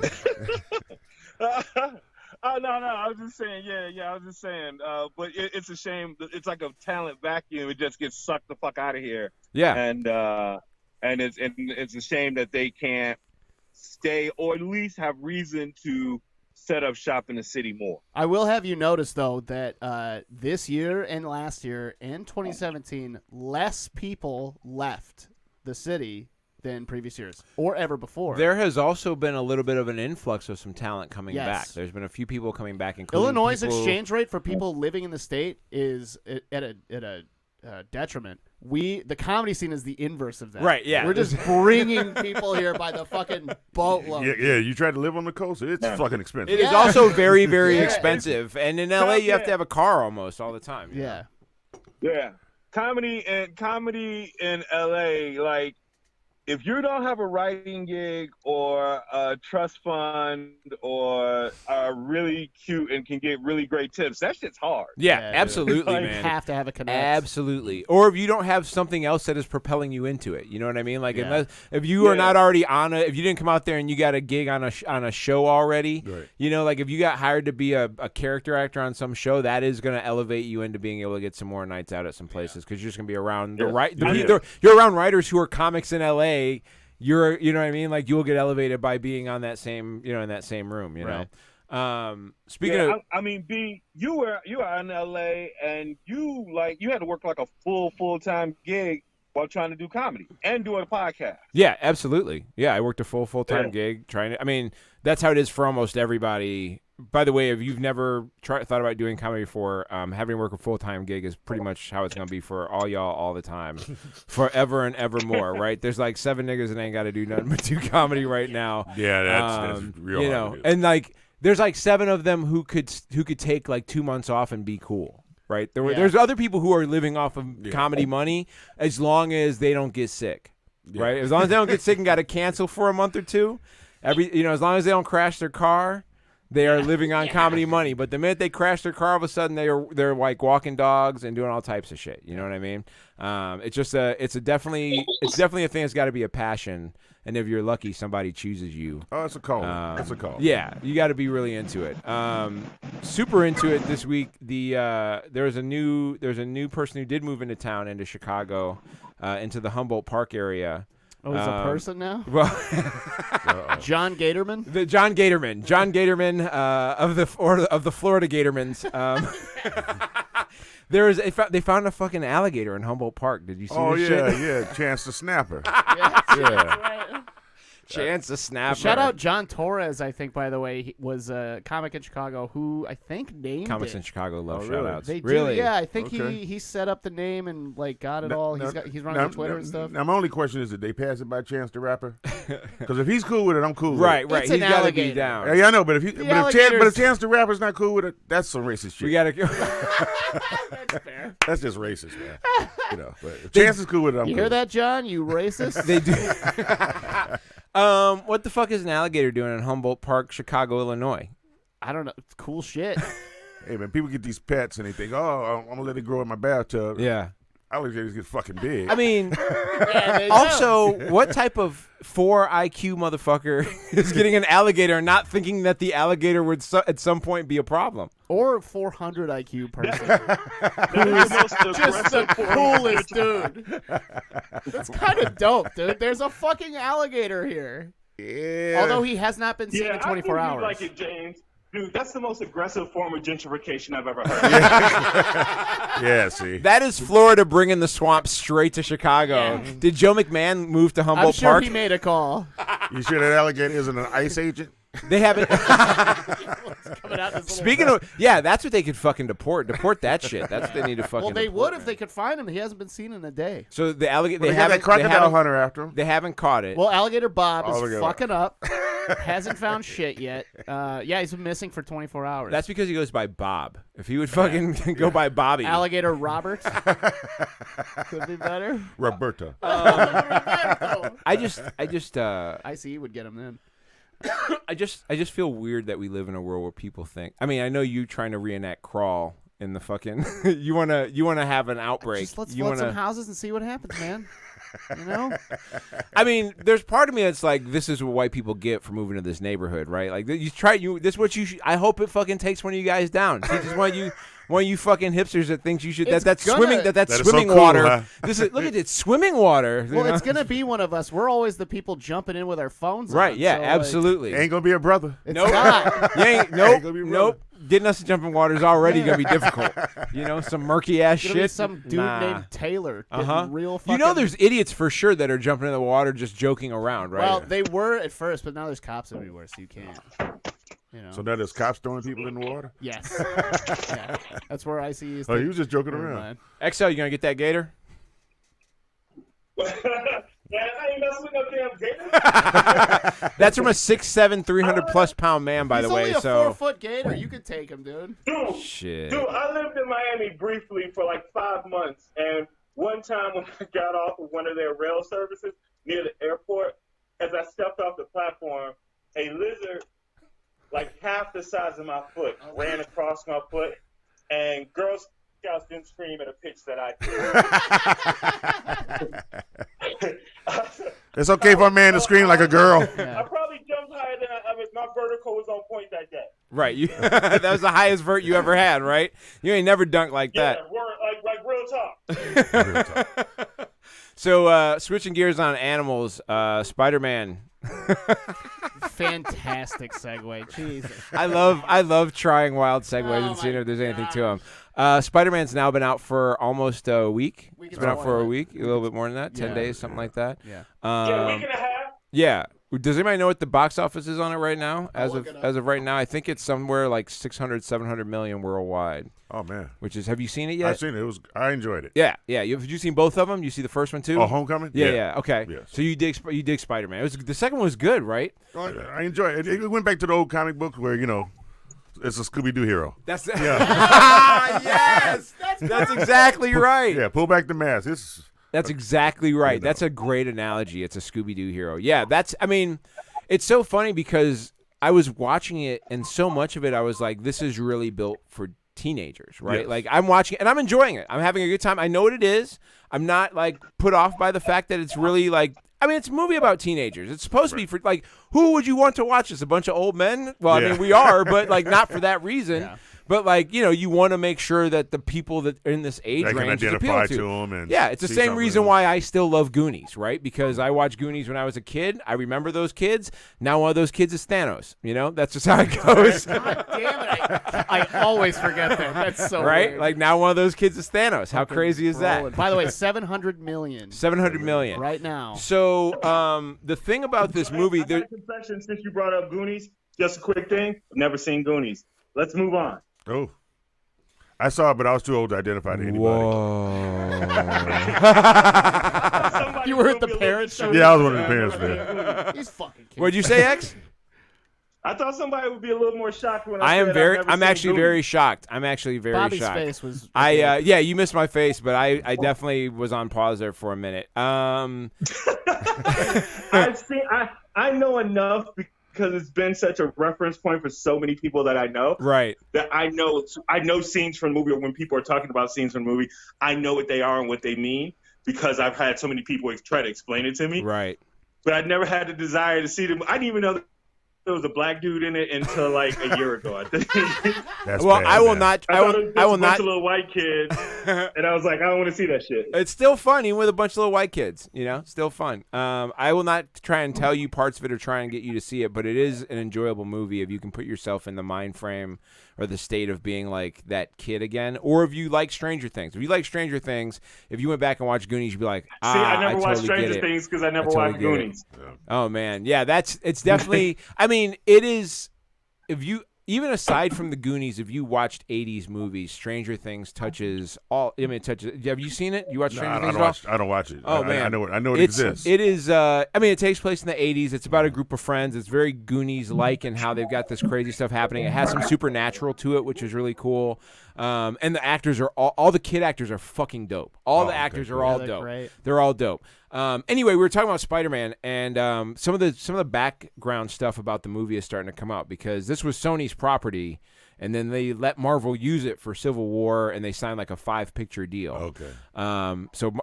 Oh no, I was just saying, I was just saying. But it's a shame. It's like a talent vacuum. It just gets sucked the fuck out of here. Yeah. And it's a shame that they can't stay or at least have reason to set up shop in the city more. I will have you notice though that this year and last year and 2017, less people left the city than previous years or ever before. There has also been a little bit of an influx of some talent coming back. There's been a few people coming back, including Illinois' exchange rate for people living in the state is at a detriment. The comedy scene is the inverse of that. Right, yeah. We're just bringing people here by the fucking boatload. Yeah, you try to live on the coast, it's fucking expensive. It is also very, very expensive. And in LA, you have to have a car almost all the time. Yeah. Yeah. Comedy in LA, like, if you don't have a writing gig or a trust fund or are really cute and can get really great tips, that shit's hard. Yeah, absolutely, like, man. You have to have a connection. Absolutely. Or if you don't have something else that is propelling you into it, you know what I mean? Like, if you are not already if you didn't come out there and you got a gig on a show already, you know, like if you got hired to be a character actor on some show, that is going to elevate you into being able to get some more nights out at some places because you're just going to be around you're around writers who are comics in LA. You know what I mean? Like you'll get elevated by being on that same, in that same room, you know? Speaking of, I mean, B, you were in LA and you had to work like a full-time gig while trying to do comedy and doing a podcast. Yeah, absolutely. Yeah. I worked a full-time gig that's how it is for almost everybody. By the way, if you've never thought about doing comedy before, having to work a full-time gig is pretty much how it's going to be for all y'all all the time, forever and ever more, right? There's like 7 niggas that ain't got to do nothing but do comedy right now. Yeah, that's real hard to do. And like there's like 7 of them who could take like 2 months off and be cool, right? There's other people who are living off of comedy money as long as they don't get sick, right? As long as they don't get sick and got to cancel for a month or two, as long as they don't crash their car. They are living on comedy money, but the minute they crash their car, all of a sudden they're like walking dogs and doing all types of shit. You know what I mean? It's definitely a thing that's got to be a passion, and if you're lucky, somebody chooses you. Oh, it's a call. That's a call. Yeah, you got to be really into it. Super into it this week. There's a new person who did move into town, into Chicago, into the Humboldt Park area. Oh, he's a person now? Well, John Gatorman? John Gatorman of the Florida Gatormans. They found a fucking alligator in Humboldt Park. Did you see this shit? Yeah, Chance the Snapper. Yeah. Chance the Snapper. Shout out John Torres, I think, by the way. He was a comic in Chicago who I think named Comics it. in Chicago love really? shout outs. They really? do, yeah. I think he set up the name and like got it all. He's running on Twitter and stuff. Now, my only question is, did they pass it by Chance the Rapper? Because if he's cool with it, I'm cool with it. Right. It's He's an got to be alligator. down. Yeah, I know, but if Chance the Rapper's not cool with it, that's some racist shit. We got to. That's fair. That's just racist, man. But if Chance is cool with it, I'm cool. You hear that, John? You racist? They do. What the fuck is an alligator doing in Humboldt Park, Chicago, Illinois? I don't know. It's cool shit. Hey, man, people get these pets and they think, oh, I'm going to let it grow in my bathtub. Yeah. alligators get fucking big. I mean, also, what type of 4 IQ motherfucker is getting an alligator and not thinking that the alligator would at some point be a problem? Or 400 IQ person. Who's just the coolest dude. That's kind of dope, dude. There's a fucking alligator here. Yeah. Although he has not been seen in 24 hours. You like it, James. Dude, that's the most aggressive form of gentrification I've ever heard. Yeah, see. That is Florida bringing the swamp straight to Chicago. Yeah. Did Joe McMahon move to Humboldt I'm sure Park? He made a call. You sure that alligator isn't an ICE agent? They haven't. Speaking of, yeah, that's what they could fucking deport. Deport that shit. That's what they need to fucking. Well, they deport, would if they could find him. He hasn't been seen in a day. So the alligator. They haven't. Crocodile hunter after him. They haven't caught it. Well, Alligator Bob is fucking up. Hasn't found shit yet. Yeah, he's been missing for 24 hours. That's because he goes by Bob. If he would fucking go by Bobby. Alligator Robert. Could be better. Roberta. I just. ICE would get him then. I just feel weird that we live in a world where people think. I mean, I know you trying to reenact Crawl in the fucking. you wanna have an outbreak. Just let's flood some houses and see what happens, man. You know. I mean, there's part of me that's like, this is what white people get for moving to this neighborhood, right? Like this is what you. I hope it fucking takes one of you guys down. See, just one of you fucking hipsters that thinks you should that's swimming so cool, water. Huh? Look at it, swimming water. Well, it's gonna be one of us. We're always the people jumping in with our phones. Right? On, Yeah, so absolutely. Ain't gonna be a brother. It's not. You ain't. Nope. Getting us to jump in water is already gonna be difficult. You know, some murky ass shit. Some dude named Taylor. Real fucking. You know, there's idiots for sure that are jumping in the water just joking around, right? Well, they were at first, but now there's cops everywhere, so you can't. You know. So now there's cops throwing people in the water? Yes. Yeah. That's where I see. Oh, he was just joking around. XL, you gonna get that gator? Yeah, I ain't messing with no damn gator. That's from a 6'7", 300+ pound man, by the way. He's So only a 4-foot gator. You could take him, dude. Shit. Dude, I lived in Miami briefly for like 5 months, and one time when I got off of one of their rail services near the airport, as I stepped off the platform, a lizard, like half the size of my foot, ran across my foot, and Girl Scouts didn't scream at a pitch that I did. It's okay for a man to scream like a girl. I probably jumped higher than my vertical was on point that day. Right. That was the highest vert you ever had, right? You ain't never dunked like that. Yeah, like real talk. So switching gears on animals, Spider-Man. Fantastic segue. Jesus. I love trying wild segues and seeing if there's anything to them. Spider-Man's now been out for almost a week. It's been out for a week, a little bit more than that, 10 days, something like that. Yeah. A week and a half. Yeah. Does anybody know what the box office is on it right now? As of right now, I think it's somewhere like 600, 700 million worldwide. Oh man! Which is, have you seen it yet? I've seen it. I enjoyed it. Yeah. Have you seen both of them? You see the first one too? Oh, Homecoming. Yeah. Okay. Yes. So you dig Spider-Man. The second one was good, right? I enjoyed it. It went back to the old comic book where it's a Scooby-Doo hero. That's yes. That's exactly right. Yeah. Pull back the mask. That's exactly right. That's a great analogy. It's a Scooby-Doo hero. Yeah, it's so funny because I was watching it and so much of it I was like, this is really built for teenagers, right? Yes. Like I'm watching it and I'm enjoying it. I'm having a good time. I know what it is. I'm not like put off by the fact that it's really like, I mean, it's a movie about teenagers. It's supposed to be for like, who would you want to watch this? A bunch of old men? Well, I mean, we are, but like not for that reason. Yeah. But like, you want to make sure that the people that are in this age range can appeal identify to them. And it's the same reason why I still love Goonies, right? Because I watched Goonies when I was a kid. I remember those kids. Now one of those kids is Thanos. That's just how it goes. God damn it! I always forget that. That's so right. Weird. Like now one of those kids is Thanos. How crazy is that? By the way, 700 million. 700 million right now. So the thing about this movie, I got a confession since you brought up Goonies. Just a quick thing. I've never seen Goonies. Let's move on. Oh. I saw it, but I was too old to identify to anybody. Whoa. You were at the parents' show? Yeah, I was one of the parents there. These fucking kids. What'd you say, X? I thought somebody would be a little more shocked when I'm actually very shocked. I'm actually very Bobby's shocked. Face was. You missed my face, but I definitely was on pause there for a minute. I know enough because it's been such a reference point for so many people that I know. Right. That I know scenes from the movie, or when people are talking about scenes from the movie, I know what they are and what they mean because I've had so many people try to explain it to me. Right. But I never had the desire to see them. I didn't even know there was a black dude in it until like a year ago, I think. That's well, bad, I will man. not. I will not. A bunch not. of little white kids, and I was like, I don't want to see that shit. It's still fun, even with a bunch of little white kids. You know, still fun. I will not try and tell you parts of it or try and get you to see it, but it is an enjoyable movie if you can put yourself in the mind frame or the state of being like that kid again, or if you like Stranger Things. If you like Stranger Things, if you went back and watched Goonies, you'd be like, See, I never watched totally Stranger Things because I never watched Goonies. Oh man, yeah, it's definitely. I mean, it is. If you even aside from the Goonies, if you watched '80s movies, Stranger Things touches all. I mean, it touches. Have you seen it? You watch Stranger Things? I don't watch it. Oh man, I know it exists. It is. I mean, it takes place in the '80s. It's about a group of friends. It's very Goonies-like in how they've got this crazy stuff happening. It has some supernatural to it, which is really cool. And the actors are all the kid actors are fucking dope. All the actors are all dope. Great. They're all dope. Anyway, we were talking about Spider-Man, and some of the background stuff about the movie is starting to come out because this was Sony's property, and then they let Marvel use it for Civil War, and they signed like a 5-picture deal. Okay. So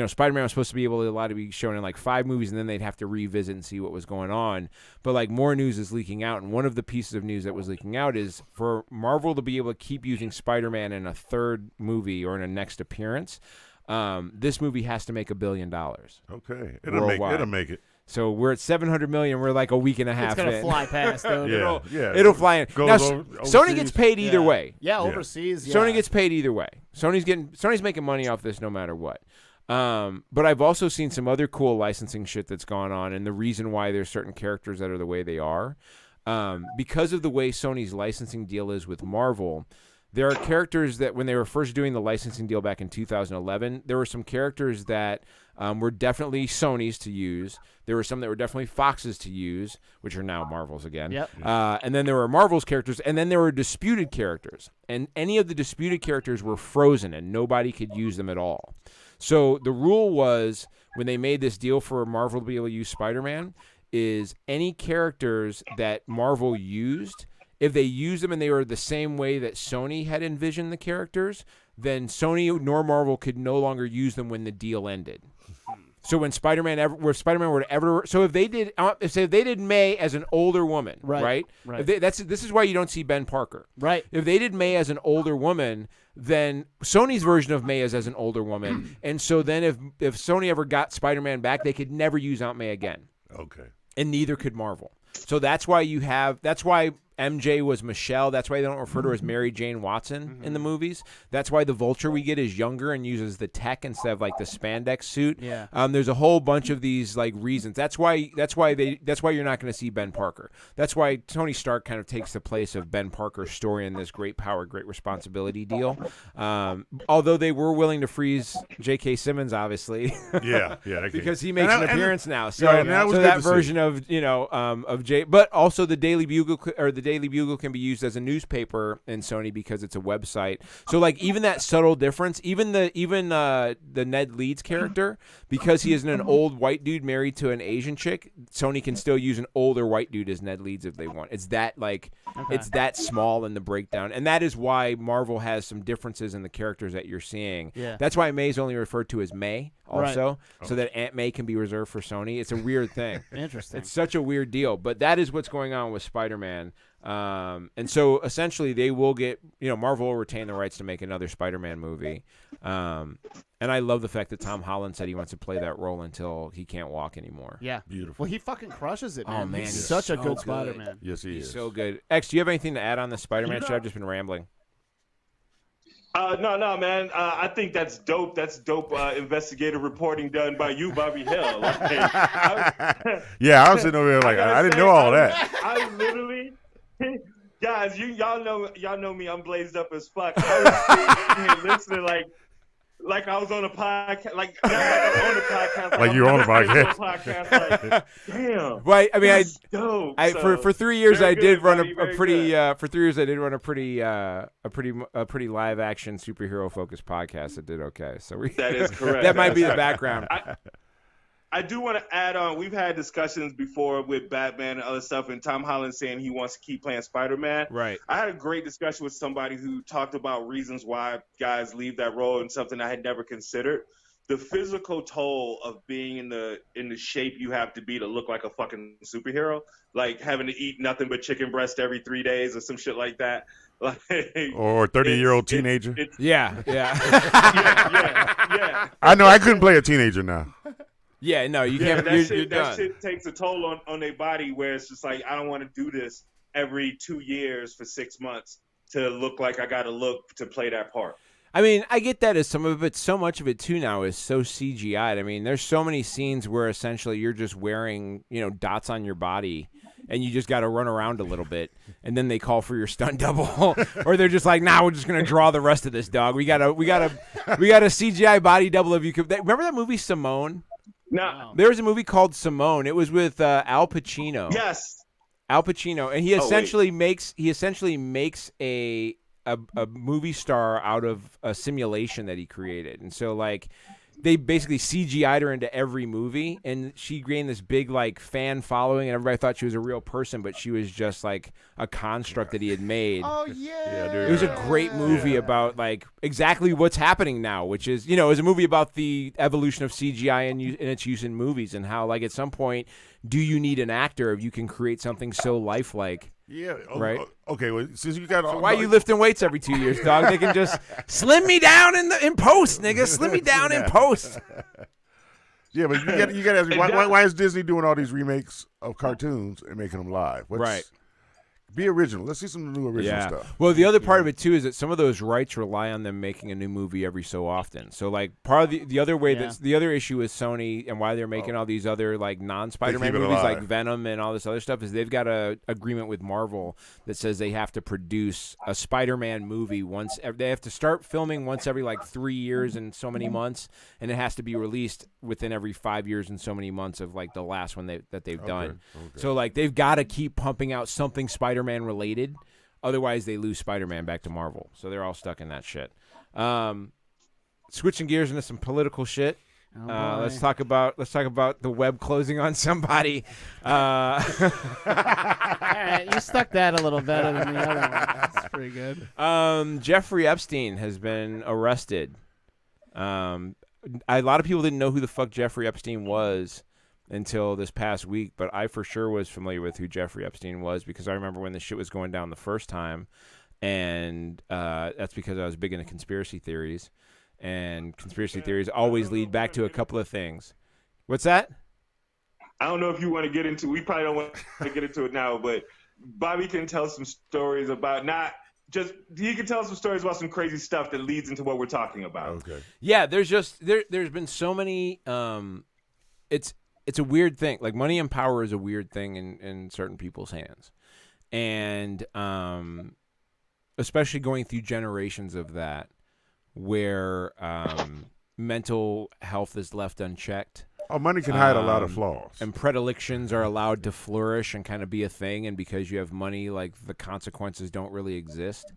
Spider-Man was supposed to be allowed to be shown in like 5 movies, and then they'd have to revisit and see what was going on. But like more news is leaking out, and one of the pieces of news that was leaking out is for Marvel to be able to keep using Spider-Man in a 3rd movie or in a next appearance. This movie has to make $1 billion. Okay, it'll make it. So we're at $700 million. We're like a week and a half. It's gonna fly past, dude. It'll fly in. Now, Sony gets paid either way. Yeah, overseas. Yeah. Sony gets paid either way. Sony's making money off this no matter what. But I've also seen some other cool licensing shit that's gone on, and the reason why there's certain characters that are the way they are, because of the way Sony's licensing deal is with Marvel. There are characters that when they were first doing the licensing deal back in 2011, there were some characters that were definitely Sony's to use. There were some that were definitely Fox's to use, which are now Marvel's again. Yep. And then there were Marvel's characters, and then there were disputed characters. And any of the disputed characters were frozen, and nobody could use them at all. So the rule was, when they made this deal for Marvel to be able to use Spider-Man, is any characters that Marvel used, if they used them and they were the same way that Sony had envisioned the characters, then Sony nor Marvel could no longer use them when the deal ended. So when Spider-Man were to ever, so if they did May as an older woman, right? This is why you don't see Ben Parker, right? If they did May as an older woman, then Sony's version of May is as an older woman, and so then if Sony ever got Spider-Man back, they could never use Aunt May again. Okay. And neither could Marvel. So that's why MJ was Michelle. That's why they don't refer to her as Mary Jane Watson in the movies. That's why the Vulture we get is younger and uses the tech instead of like the spandex suit. Yeah. There's a whole bunch of these like reasons. That's why you're not going to see Ben Parker. That's why Tony Stark kind of takes the place of Ben Parker's story in this great power, great responsibility deal. Although they were willing to freeze J.K. Simmons, obviously. Yeah. Because he makes an appearance now. So, that version of of Jay, but also the Daily Bugle can be used as a newspaper in Sony because it's a website. So like even that subtle difference, even the Ned Leeds character, because he isn't an old white dude married to an Asian chick, Sony can still use an older white dude as Ned Leeds if they want. It's that it's that small in the breakdown, and that is why Marvel has some differences in the characters that you're seeing. Yeah. That's why May's only referred to as May also, right. So that Aunt May can be reserved for Sony. It's a weird thing. Interesting. It's such a weird deal, but that is what's going on with Spider-Man. And so essentially they will get, Marvel will retain the rights to make another Spider-Man movie. And I love the fact that Tom Holland said he wants to play that role until he can't walk anymore. Yeah. Beautiful. Well, he fucking crushes it, man. Oh, man. He's such a good Spider-Man. Yes, he is. He's so good. X, do you have anything to add on the Spider-Man show? I've just been rambling. No, man. I think that's dope. That's dope investigative reporting done by you, Bobby Hill. Yeah, I was sitting over there like, I didn't know all that. I literally, guys, y'all know me. I'm blazed up as fuck. I was sitting here listening like I was on a podcast, like I'm on a podcast, like you're on a podcast. Like, damn. Well, I mean, dope. For 3 years I did run a pretty live action superhero focused podcast that did okay. So that is correct. That might be the background. I do want to add on. We've had discussions before with Batman and other stuff, and Tom Holland saying he wants to keep playing Spider-Man. Right. I had a great discussion with somebody who talked about reasons why guys leave that role, and something I had never considered. The physical toll of being in the shape you have to be to look like a fucking superhero, like having to eat nothing but chicken breast every 3 days or some shit like that. Like, or a 30-year-old teenager. Yeah. yeah. I know I couldn't play a teenager now. Yeah, no, you can't. You're done. That shit takes a toll on their body, where it's just like, I don't want to do this every 2 years for 6 months to look like I got to look to play that part. I mean, I get that as some of it. So much of it too now is so CGI'd. I mean, there's so many scenes where essentially you're just wearing, dots on your body, and you just got to run around a little bit, and then they call for your stunt double, or they're just like, "Nah, we're just gonna draw the rest of this, dog. We got a CGI body double of you." Remember that movie Simone? No. There was a movie called Simone. It was with Al Pacino. Yes. Al Pacino, and he essentially makes a movie star out of a simulation that he created. And so like they basically CGI'd her into every movie, and she gained this big like fan following, and everybody thought she was a real person, but she was just like a construct that he had made. Oh yeah. It was a great movie about like exactly what's happening now, which is, it was a movie about the evolution of CGI and its use in movies, and how like at some point, do you need an actor if you can create something so lifelike? Yeah. Right. Okay. Well, since you got, why are you lifting weights every 2 years, dog? They can just slim me down in post, nigga. Slim me down in post. Yeah, but you got to ask why is Disney doing all these remakes of cartoons and making them live? Right. Be original. Let's see some new original stuff. Well, the other part of it too is that some of those rights rely on them making a new movie every so often. So, like, part of the other way that's the other issue with Sony and why they're making all these other like non-Spider-Man movies like Venom and all this other stuff is they've got a agreement with Marvel that says they have to produce a Spider-Man movie once. They have to start filming once every like 3 years and so many months, and it has to be released within every 5 years and so many months of like the last one that they've done. Okay. So like they've got to keep pumping out something Spider-Man related, otherwise they lose Spider-Man back to Marvel. So they're all stuck in that shit. Switching gears into some political shit. Let's talk about the web closing on somebody. All right, you stuck that a little better than the other one. That's pretty good. Jeffrey Epstein has been arrested. A lot of people didn't know who the fuck Jeffrey Epstein was until this past week, but I for sure was familiar with who Jeffrey Epstein was because I remember when the shit was going down the first time, and that's because I was big into conspiracy theories, and conspiracy theories always lead back to a couple of things. What's that? I don't know if you want to get into. We probably don't want to get into it now, but Bobby can tell some stories about he can tell some stories about some crazy stuff that leads into what we're talking about. Okay. Yeah, there's been so many. It's a weird thing. Like money and power is a weird thing in certain people's hands, and especially going through generations of that, where mental health is left unchecked. Oh, money can hide a lot of flaws. And predilections are allowed to flourish and kind of be a thing, and because you have money, like the consequences don't really exist.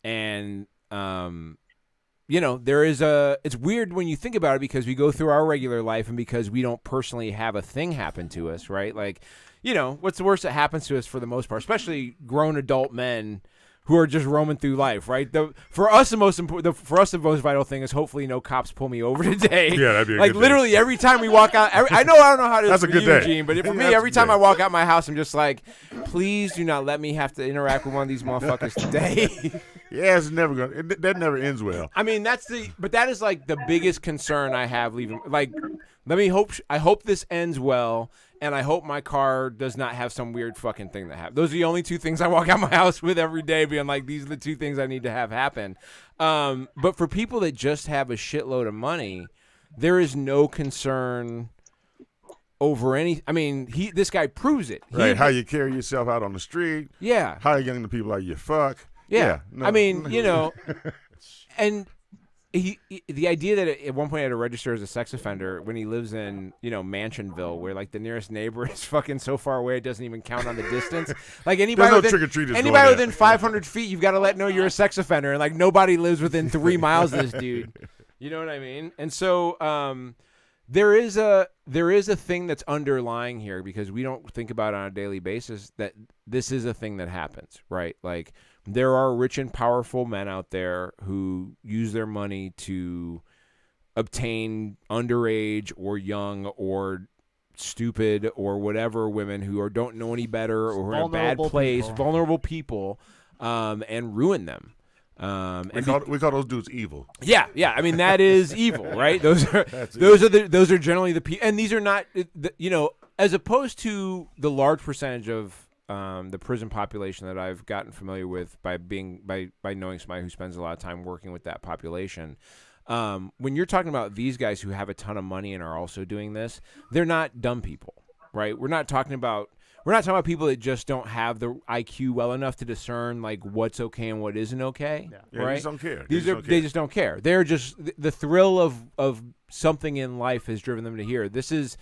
And it's weird when you think about it because we go through our regular life and because we don't personally have a thing happen to us, right? Like, what's the worst that happens to us for the most part, especially grown adult men who are just roaming through life, right? For us, the most vital thing is hopefully no cops pull me over today. Yeah, that'd be a like good literally day. Every time we walk out. I don't know how to. That's for a good you, day. Gene, but for me, That's every a time good I walk out my house, I'm just like, please do not let me have to interact with one of these motherfuckers today. Yeah, it's never gonna. That never ends well. I mean, but that is like the biggest concern I have leaving. Like, I hope this ends well, and I hope my car does not have some weird fucking thing that happens. Those are the only two things I walk out my house with every day, being like, these are the two things I need to have happen. But for people that just have a shitload of money, there is no concern over any. I mean, this guy proves it. Right? How you carry yourself out on the street. Yeah. How young the people like you fuck. Yeah. No. I mean, and the idea that at one point he had to register as a sex offender when he lives in, Mansionville, where like the nearest neighbor is fucking so far away it doesn't even count on the distance. Like anybody within 500 feet, you've got to know you're a sex offender, and like nobody lives within 3 miles of this dude. You know what I mean? And so there is a thing that's underlying here because we don't think about it on a daily basis that this is a thing that happens, right? Like there are rich and powerful men out there who use their money to obtain underage or young or stupid or whatever women who don't know any better or who are in a bad place, vulnerable people, and ruin them. We call those dudes evil. Yeah. I mean, that is evil, right? Those are generally the people, and these are not, as opposed to the large percentage of the prison population that I've gotten familiar with by knowing somebody who spends a lot of time working with that population. When you're talking about these guys who have a ton of money and are also doing this, they're not dumb people, right? We're not talking about people that just don't have the IQ well enough to discern like what's okay and what isn't okay. Yeah, right? They just don't care. They just don't care. They're just the thrill of something in life has driven them to here. This is,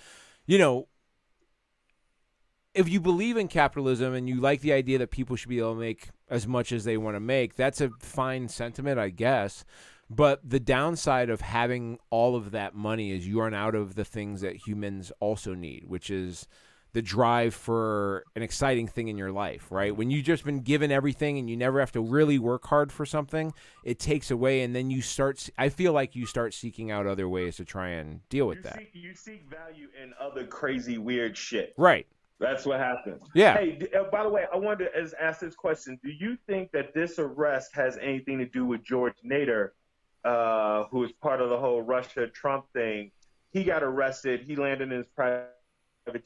if you believe in capitalism and you like the idea that people should be able to make as much as they want to make, that's a fine sentiment, I guess. But the downside of having all of that money is you run out of the things that humans also need, which is the drive for an exciting thing in your life, right? When you've just been given everything and you never have to really work hard for something, it takes away, and then I feel like you start seeking out other ways to try and deal with that. You seek value in other crazy, weird shit. Right. That's what happens. Yeah. Hey, by the way, I wanted to ask this question. Do you think that this arrest has anything to do with George Nader, who is part of the whole Russia-Trump thing? He got arrested. He landed in his private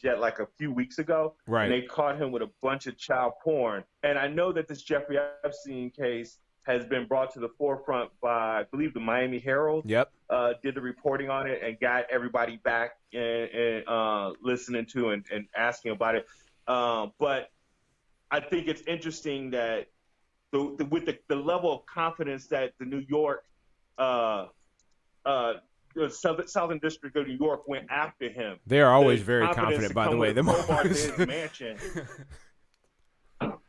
jet like a few weeks ago. Right. And they caught him with a bunch of child porn. And I know that this Jeffrey Epstein case has been brought to the forefront by, I believe, the Miami Herald. Yep. Did the reporting on it and got everybody back and listening to and asking about it. But I think it's interesting that with the level of confidence that the New York Southern District of New York went after him. They are always very confident, by the way. Mansion.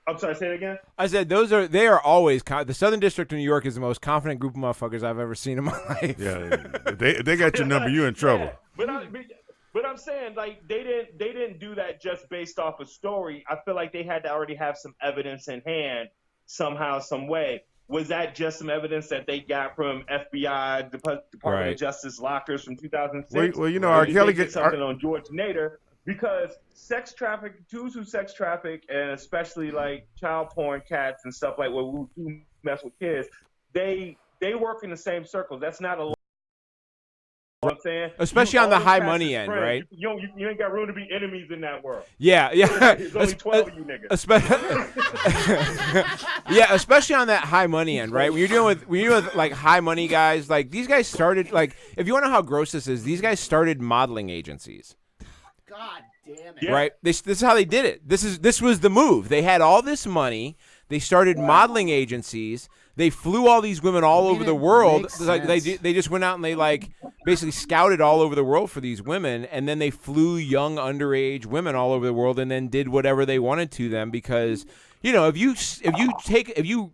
I'm sorry, say it again? I said they are always the Southern District of New York is the most confident group of motherfuckers I've ever seen in my life. Yeah, they got your number, you in trouble. Yeah. But I'm saying, like, they didn't do that just based off a story. I feel like they had to already have some evidence in hand somehow, some way. Was that just some evidence that they got from FBI, Department of Justice lockers from 2006? Well, R. Kelly gets something on George Nader. Because dudes who sex traffic, and especially like child porn cats and stuff like who mess with kids, they work in the same circles. That's not a lot. You know what I'm saying? Especially on the high money end, right? You ain't got room to be enemies in that world. Yeah. There's only 12 of you niggas. Especially on that high money end, right? When you're dealing with like high money guys, like these guys started, like, if you want to know how gross this is, these guys started modeling agencies. God damn it! Yeah. Right? This is how they did it. This was the move. They had all this money. They started modeling agencies. They flew all these women all over the world. Like they just went out and they like basically scouted all over the world for these women, and then they flew young underage women all over the world, and then did whatever they wanted to them because if you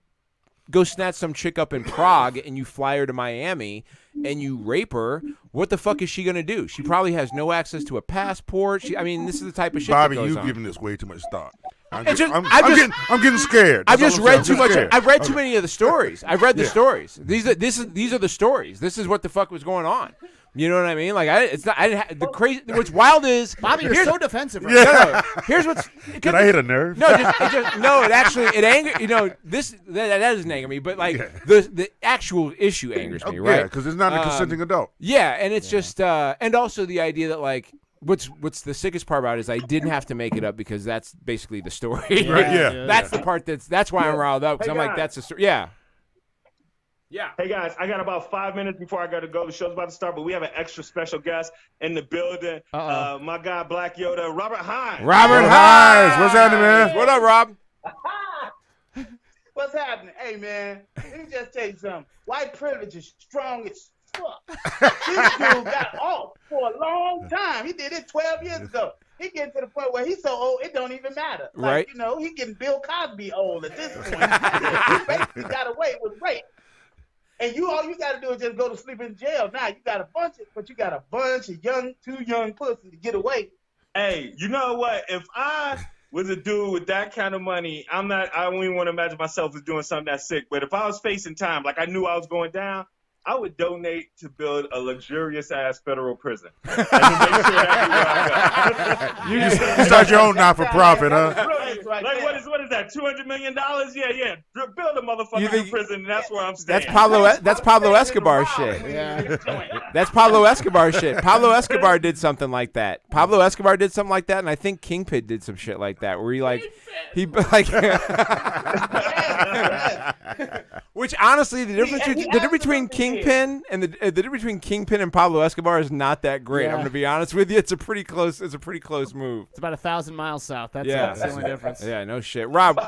go snatch some chick up in Prague and you fly her to Miami and you rape her, what the fuck is she going to do? She probably has no access to a passport. This is the type of shit Bobby, that goes on. you've given this way too much thought. I'm It's just- I'm getting scared. I've That's just all I'm read saying. too much. Scared. I've read too many of the stories. I've read the stories. These are the stories. This is what the fuck was going on. You know what I mean? Like the crazy. What's wild is Bobby, you're so defensive. Right no. Here's what's. Did I hit a nerve? No, it angers. That doesn't anger me, but like the actual issue angers me, right? Yeah, because it's not a consenting adult. Yeah, and it's just and also the idea that like. What's the sickest part about it is I didn't have to make it up because that's basically the story. Right, yeah. That's the part that's why I'm riled up because I'm like, that's the story. Yeah. Yeah. Hey, guys, I got about 5 minutes before I got to go. The show's about to start, but we have an extra special guest in the building. My guy, Black Yoda, Robert Hines. Robert Hines. What's happening, man? What up, Rob? What's happening? Hey, man, let me just tell you something. White privilege is strong as fuck. This dude got off for a long time. He did it 12 years ago. He getting to the point where he's so old, it don't even matter. Like, right. He getting Bill Cosby old at this point. He basically got away with rape. And all you got to do is just go to sleep in jail. Now you got a bunch of too young pussy to get away. Hey, you know what? If I was a dude with that kind of money, I don't even want to imagine myself as doing something that sick. But if I was facing time, like I knew I was going down, I would donate to build a luxurious ass federal prison. And to make sure that you start your own not for profit, huh? Like what is that? $200 million? Yeah. Build a motherfucking prison, and that's where I'm staying. That's Pablo Escobar shit. Yeah. That's Pablo Escobar shit. Pablo Escobar did something like that. And I think Kingpin did some shit like that, where he which honestly, the difference between Kingpin and the difference between Kingpin and Pablo Escobar is not that great. Yeah. I'm gonna be honest with you. It's a pretty close move. It's about 1,000 miles south. That's the only difference. Yeah, no shit. Rob,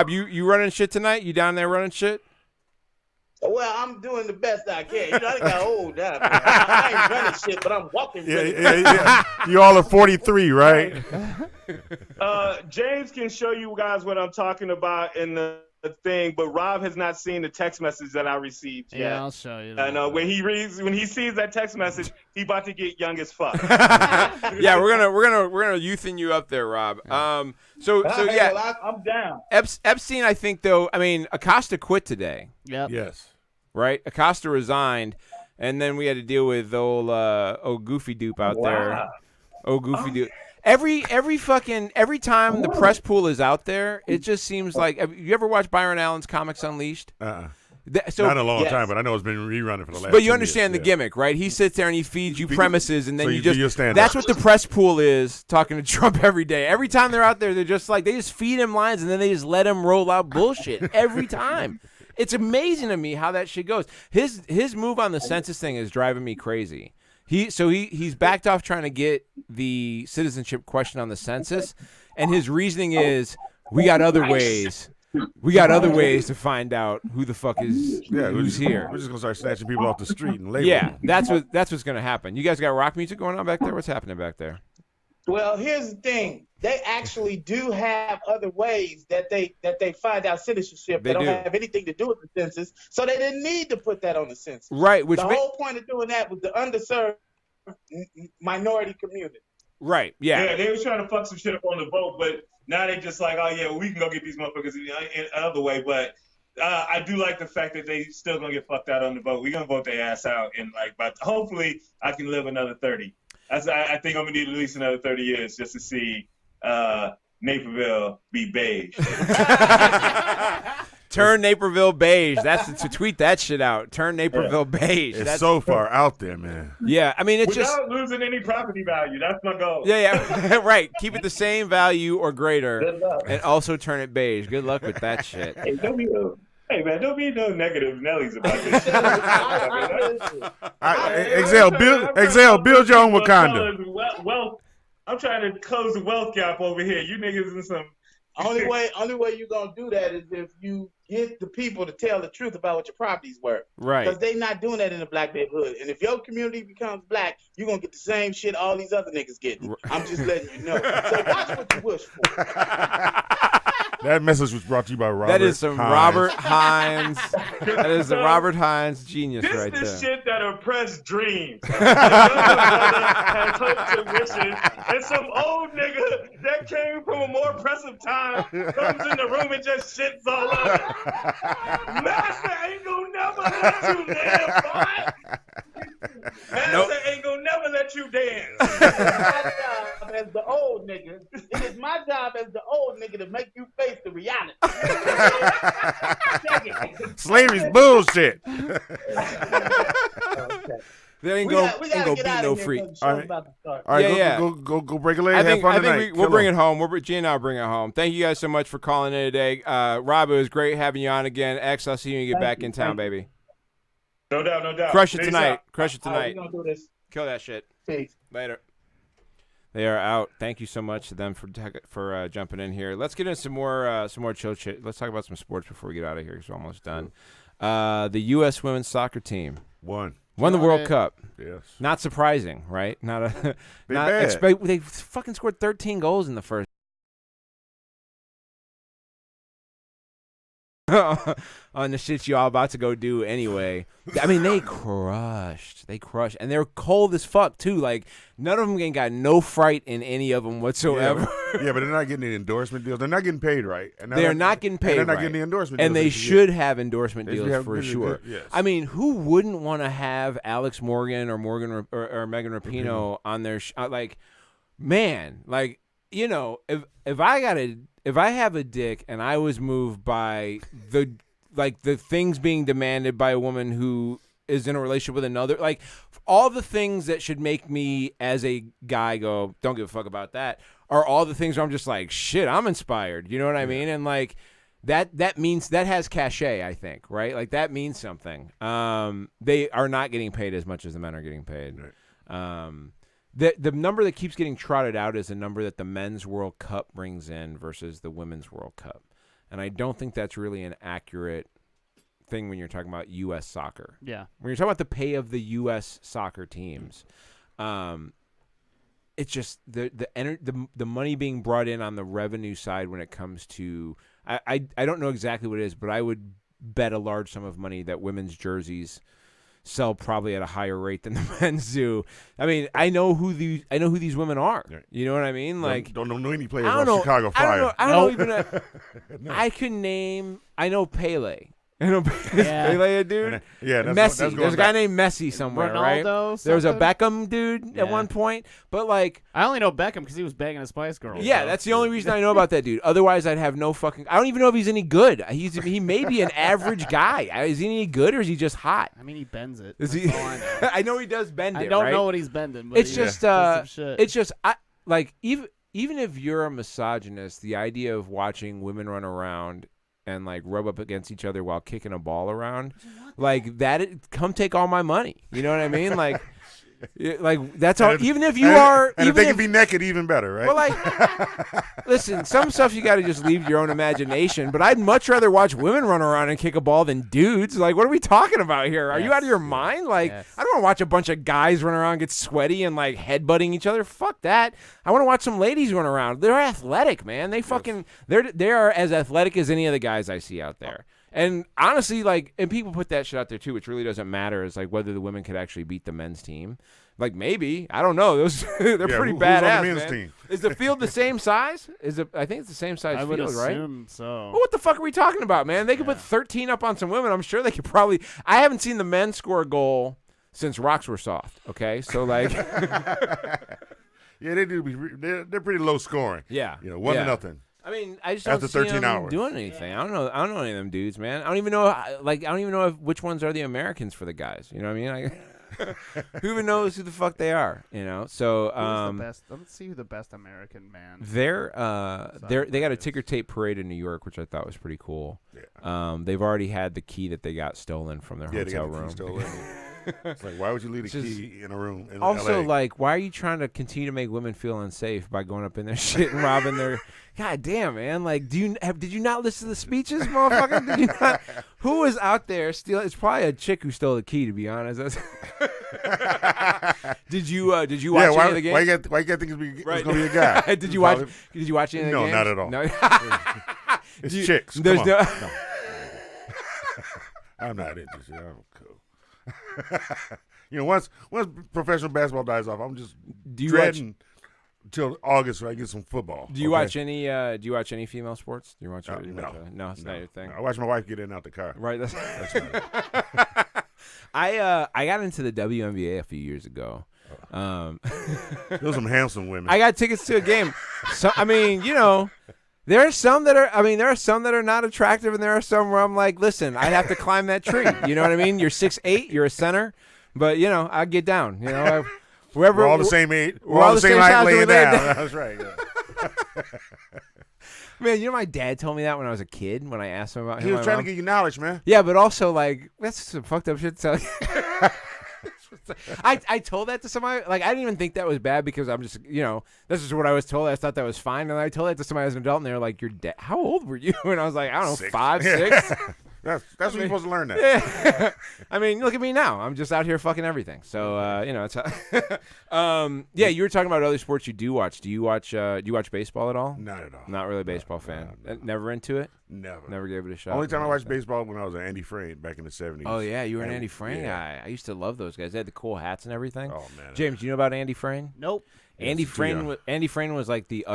you running shit tonight? You down there running shit? Well, I'm doing the best I can. I think I old that. I ain't running shit, but I'm walking. Yeah. You all are 43, right? James can show you guys what I'm talking about in the thing, but Rob has not seen the text message that I received yet. Yeah, I'll show you. And when he sees that text message, he about to get young as fuck. Yeah, we're gonna youthen you up there, Rob. So yeah, well, I'm down. Epstein, I think though. I mean, Acosta quit today. Yep. Yes. Right. Acosta resigned, and then we had to deal with old Goofy Dupe out there. Oh, Goofy Dupe. Every time the press pool is out there, it just seems like. Have you ever watched Byron Allen's Comics Unleashed? Not in a long time, but I know it's been rerunning for the last. But you understand the gimmick, right? He sits there and he feeds you premises, and then so you just. That's up. What the press pool is talking to Trump every day. Every time they're out there, they're just like they just feed him lines, and then they just let him roll out bullshit every time. It's amazing to me how that shit goes. His move on the census thing is driving me crazy. He's backed off trying to get the citizenship question on the census, and his reasoning is we got other ways. We got other ways to find out who the fuck is who's here. We're just gonna start snatching people off the street and label. Yeah, that's what's gonna happen. You guys got rock music going on back there? What's happening back there? Well, here's the thing. They actually do have other ways that they find out citizenship. They don't have anything to do with the census, so they didn't need to put that on the census. Right. The whole point of doing that was the underserved minority community. Right. Yeah. Yeah, they were trying to fuck some shit up on the vote, but now they just like, oh yeah, well, we can go get these motherfuckers in another way. But I do like the fact that they still gonna get fucked out on the vote. We gonna vote their ass out, and but hopefully I can live another 30. I think I'm gonna need at least another 30 years just to see Naperville be beige. Turn Naperville beige. That's to tweet that shit out. Turn Naperville beige. It's so far out there, man. Yeah, I mean it's without losing any property value. That's my goal. Yeah, right. Keep it the same value or greater, and also turn it beige. Good luck with that shit. Hey, man, don't be no negative Nellies about this shit. Exhale, build your own Wakanda. Wealth. I'm trying to close the wealth gap over here. You niggas in some. Only way you're going to do that is if you get the people to tell the truth about what your property's worth. Right. Because they not doing that in the black neighborhood. And if your community becomes black, you're going to get the same shit all these other niggas getting. I'm just letting you know. So watch what you wish for. That message was brought to you by Robert That is some Hines. Robert Hines. That is the Robert Hines genius right there. This is shit that oppressed dreams. Has hopes and wishes. And some old nigga that came from a more oppressive time comes in the room and just shits all over. Master ain't gonna never let you dance, boy. Master ain't gonna never let you dance. As the old nigga, it is my job as the old nigga to make you face the reality. Slavery's bullshit. There ain't gonna be no free. All right, go break a leg. I think we'll bring it. it home. Gene and I'll bring it home. Thank you guys so much for calling in today. Rob, it was great having you on again. X, I'll see you when you get back in town, baby. No doubt. Crush it tonight. Crush it tonight. We're gonna do this. Kill that shit. Peace. Later. They are out. Thank you so much to them for jumping in here. Let's get into some more chill shit. Let's talk about some sports before we get out of here because we're almost done. The U.S. women's soccer team won the World Cup. Yes. Not surprising, right? They fucking scored 13 goals in the first. on the shit you all about to go do anyway. I mean, they crushed, and they're cold as fuck too. Like none of them ain't got no fright in any of them whatsoever. Yeah, but they're not getting the endorsement deals. They're not getting paid right. And they're not getting paid. They're not right. getting the endorsement and deals. And they should have endorsement deals for sure. Good, yes. I mean, who wouldn't want to have Alex Morgan or Megan Rapinoe on their like, man, like if I have a dick and I was moved by the things being demanded by a woman who is in a relationship with another, like all the things that should make me as a guy go, don't give a fuck about that, are all the things where I'm just like, shit, I'm inspired. You know what I mean? And like that means that has cachet, I think, right? Like that means something. They are not getting paid as much as the men are getting paid. Right. The number that keeps getting trotted out is the number that the men's World Cup brings in versus the women's World Cup. And I don't think that's really an accurate thing when you're talking about U.S. soccer. Yeah. When you're talking about the pay of the U.S. soccer teams, it's just the money being brought in on the revenue side when it comes to I don't know exactly what it is, but I would bet a large sum of money that women's jerseys sell probably at a higher rate than the men's do. I mean, I know who these women are. You know what I mean? Like, don't know any players on Chicago Fire. I don't even. No. I know Pele. Pele a dude. That's Messi. There's a guy named Messi somewhere, Ronaldo, right? There was a Beckham dude at one point, but like I only know Beckham because he was banging a Spice Girl. Yeah, that's the only reason I know about that dude. Otherwise, I'd have no fucking. I don't even know if he's any good. He may be an average guy. Is he any good or is he just hot? I mean, he bends it. Is he? I know he does bend it. I don't right? know what he's bending. But It's just. It's just. Even if you're a misogynist, the idea of watching women run around and like rub up against each other while kicking a ball around, like that. Come take all my money. You know what I mean? Like that's all. Even if you are, and even if they can be naked, even better, right? Well, like, listen, some stuff you got to just leave to your own imagination. But I'd much rather watch women run around and kick a ball than dudes. Like, what are we talking about here? Are you out of your mind? Like, I don't want to watch a bunch of guys run around, get sweaty, and like headbutting each other. Fuck that. I want to watch some ladies run around. They're athletic, man. They fucking they are as athletic as any of the guys I see out there. And honestly, like, and people put that shit out there too, which really doesn't matter. Is like whether the women could actually beat the men's team. Like maybe, I don't know. Those they're pretty badass. Who's on the men's team? Is the field the same size? I think it's the same size field, right? I would assume so. Well, what the fuck are we talking about, man? They could put 13 up on some women. I'm sure they could probably. I haven't seen the men score a goal since rocks were soft. Okay, so like. Yeah, they do. They're pretty low scoring. Yeah, 1-0. I mean, I just after don't see 13 them hours doing anything. I don't know any of them dudes, man. I don't even know which ones are the Americans for the guys. You know what I mean? Who even knows who the fuck they are? You know. So who's the best? Let's see who the best American man. They got a ticker tape parade in New York, which I thought was pretty cool. Yeah. They've already had the key that they got stolen from their hotel room. Key stolen. It's like, why would you leave a key in a room in also, LA? like, why are you trying to continue to make women feel unsafe by going up in their shit and robbing their? God damn, man! Like, did you not listen to the speeches, motherfucker? Did you not? Who was out there stealing? It's probably a chick who stole the key, to be honest. Did you watch any of the games? Why you think it's gonna be a guy? Did you watch any of the games? No, not at all. No. It's chicks. There's no. I'm not interested. I'm cool. Once professional basketball dies off, I'm just dreading until August when I get some football. Do you watch any? Do you watch any female sports? Do you watch? No, it's not your thing. I watch my wife get in and out the car. Right. That's I got into the WNBA a few years ago. Those some handsome women. I got tickets to a game. So I mean, there are some that are not attractive, and there are some where I'm like, listen, I'd have to climb that tree. You know what I mean? You're 6'8", you're a center, but I get down. Wherever we're all the same age. We're all the same height laying down. That's right. Yeah. Man, my dad told me that when I was a kid. When I asked him about him, he was trying to give you knowledge, man. Yeah, but also like that's some fucked up shit to tell you. I told that to somebody. Like, I didn't even think that was bad because I'm just, this is what I was told. I thought that was fine. And I told that to somebody as an adult, and they were like, "You're dead. How old were you?" And I was like, "I don't know, 5, 6." That's what you're supposed to learn that. Yeah. I mean, look at me now. I'm just out here fucking everything. So it's yeah. You were talking about other sports you do watch. Do you watch baseball at all? Not at all. Not really a baseball fan. Never into it. Never gave it a shot. Only time I watched baseball when I was an Andy Frayne back in the 70s. Oh yeah, you were an Andy Frayne guy. I used to love those guys. They had the cool hats and everything. Oh man, James, do you know about Andy Frayne? Nope. Andy Frayne was like the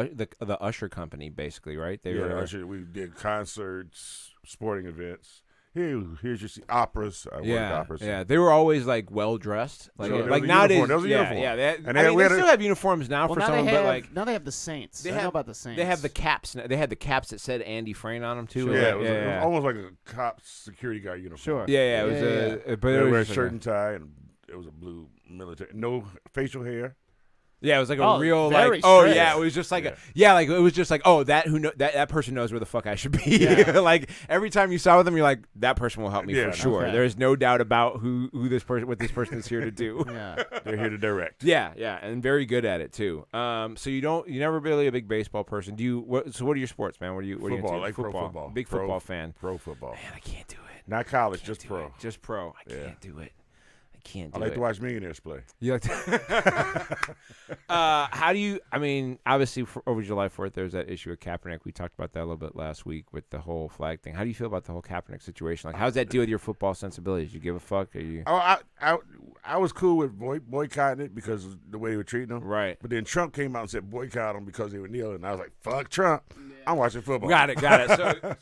usher company, basically, right? They were usher. We did concerts, sporting events. Here's your operas. I worked operas. Yeah, they were always like well dressed. Like nowadays, they still have uniforms now for some, but like now they have the Saints. I know about the Saints. They have the caps. They had the caps that said Andy Frayne on them too. Sure. Yeah, it was almost like a cop security guard uniform. Sure. Yeah, it was. But they wear a shirt and tie, and it was a blue military. No facial hair. Yeah, it was like a real like it was just like like it was just like that person knows where the fuck I should be. Yeah. Like every time you saw them, you're like that person will help me for sure. Okay. There's no doubt about what this person is here to do. Yeah, they're here to direct. Yeah, and very good at it too. So you're never really a big baseball person. What are your sports, man? What are you football, into? Like football. Pro football. Big football fan. Pro football. Man, I can't do it. Not college, just pro. Just pro. I can't do it. I like to watch millionaires play. You like to how do you? I mean, obviously, over July 4th, there was that issue with Kaepernick. We talked about that a little bit last week with the whole flag thing. How do you feel about the whole Kaepernick situation? Like, how's that deal with your football sensibilities? You give a fuck? Are you? Oh, I was cool with boycotting it because of the way they were treating them. Right. But then Trump came out and said boycott them because they were kneeling. And I was like, fuck Trump. I'm watching football. Got it.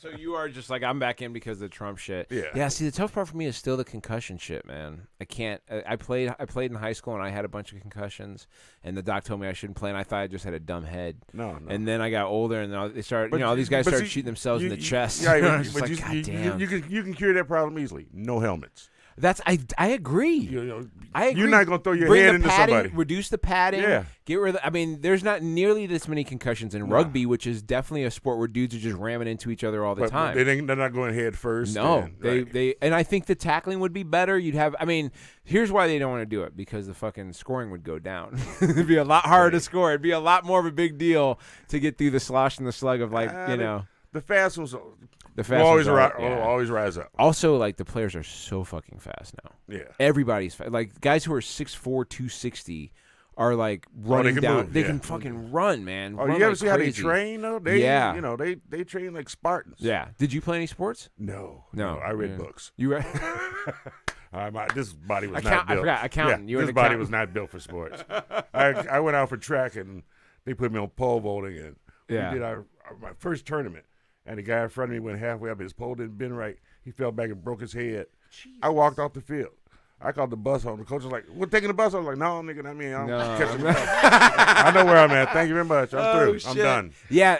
So you are just like, I'm back in because of the Trump shit. Yeah. Yeah. See, the tough part for me is still the concussion shit, man. I can't. I played in high school and I had a bunch of concussions, and the doc told me I shouldn't play, and I thought I just had a dumb head. No. And then I got older, and then they started. All these guys started shooting themselves in the chest. Yeah, God damn. You can cure that problem easily. No helmets. I agree. I agree. You're not gonna throw your head into somebody. Reduce the padding. Yeah. Get rid of. I mean, there's not nearly this many concussions in rugby, which is definitely a sport where dudes are just ramming into each other all the time. They're not going head first. No, and I think the tackling would be better. You'd have. I mean, here's why they don't want to do it, because the fucking scoring would go down. It'd be a lot harder to score. It'd be a lot more of a big deal to get through the slosh and the slug of the fast ones. The fast ones always rise up. Also, like, the players are so fucking fast now. Yeah. Everybody's fast. Like, guys who are 6'4", 260 are, like, running down. Move. They can fucking run, man. Oh, run you ever like see crazy. how they train, though? They train like Spartans. Yeah. Did you play any sports? No. I read books. You read? This body was not built. I forgot. Accountant. Yeah, this body was not built for sports. I went out for track, and they put me on pole vaulting, and we did my first tournament. And the guy in front of me went halfway up. His pole didn't bend right. He fell back and broke his head. Jesus. I walked off the field. I called the bus home. The coach was like, "We're taking the bus." I was like, "No, nigga, I'm catching the bus. I know where I'm at. Thank you very much. I'm through. Shit. I'm done." Yeah,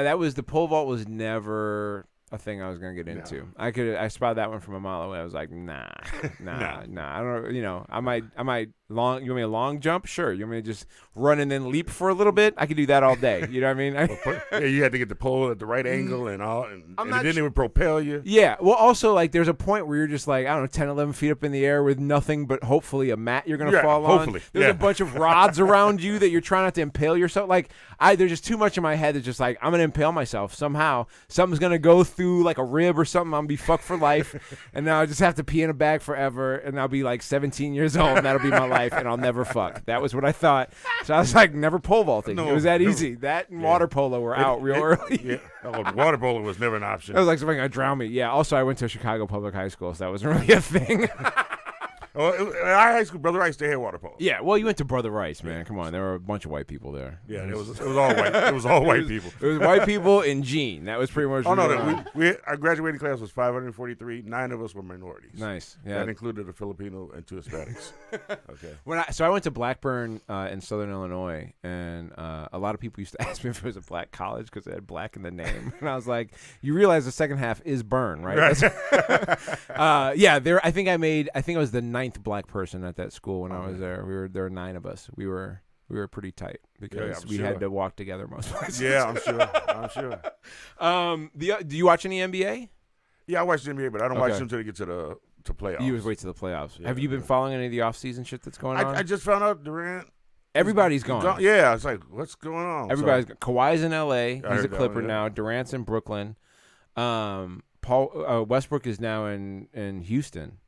that was the pole vault was never a thing I was gonna get into. No. I spotted that one from a mile away. I was like, nah. I don't know. I might long. You want me a long jump? Sure. You want me to just run and then leap for a little bit? I could do that all day. You know what I mean? You had to get the pole at the right angle and all, and it didn't even propel you. Yeah. Well, also, like, there's a point where you're just like, I don't know, 10, 11 feet up in the air with nothing but hopefully a mat you're gonna fall on. Hopefully. There's a bunch of rods around you that you're trying not to impale yourself. Like, there's just too much in my head that's just like, I'm gonna impale myself somehow. Something's gonna go through like a rib or something. I'm gonna be fucked for life, and then I'll just have to pee in a bag forever, and I'll be like 17 years old, and that'll be my life, and I'll never fuck. That was what I thought. So I was like, never pole vaulting. It was that easy. That and water polo were out real early. Yeah. Water polo was never an option. It was like something gonna drown me. Yeah. Also, I went to Chicago Public High School, so that wasn't really a thing. Our high school, Brother Rice, they had water polo. Yeah, well, you went to Brother Rice, man. Come on, there were a bunch of white people there. Yeah, it was all white. It was all white people. It was white people and Gene. That was pretty much. Oh no, our graduating class was 543. 9 of us were minorities. Nice. Yeah, that included a Filipino and 2 Hispanics. Okay. I went to Blackburn in Southern Illinois, and a lot of people used to ask me if it was a black college because it had black in the name, and I was like, "You realize the second half is burn, right?" There. I think I was the 9th black person at that school when I was there. There were 9 of us. We were pretty tight because we had to walk together most places. Yeah, I'm sure. Do you watch any NBA? Yeah, I watch the NBA, but I don't watch them until they get to playoffs. You just wait to the playoffs. Yeah, have you been following any of the off-season shit that's going on? I just found out Durant. Everybody's gone. Yeah, it's like, what's going on? Everybody's gone. Kawhi's in L.A. He's a Clipper now. Durant's in Brooklyn. Westbrook is now in Houston,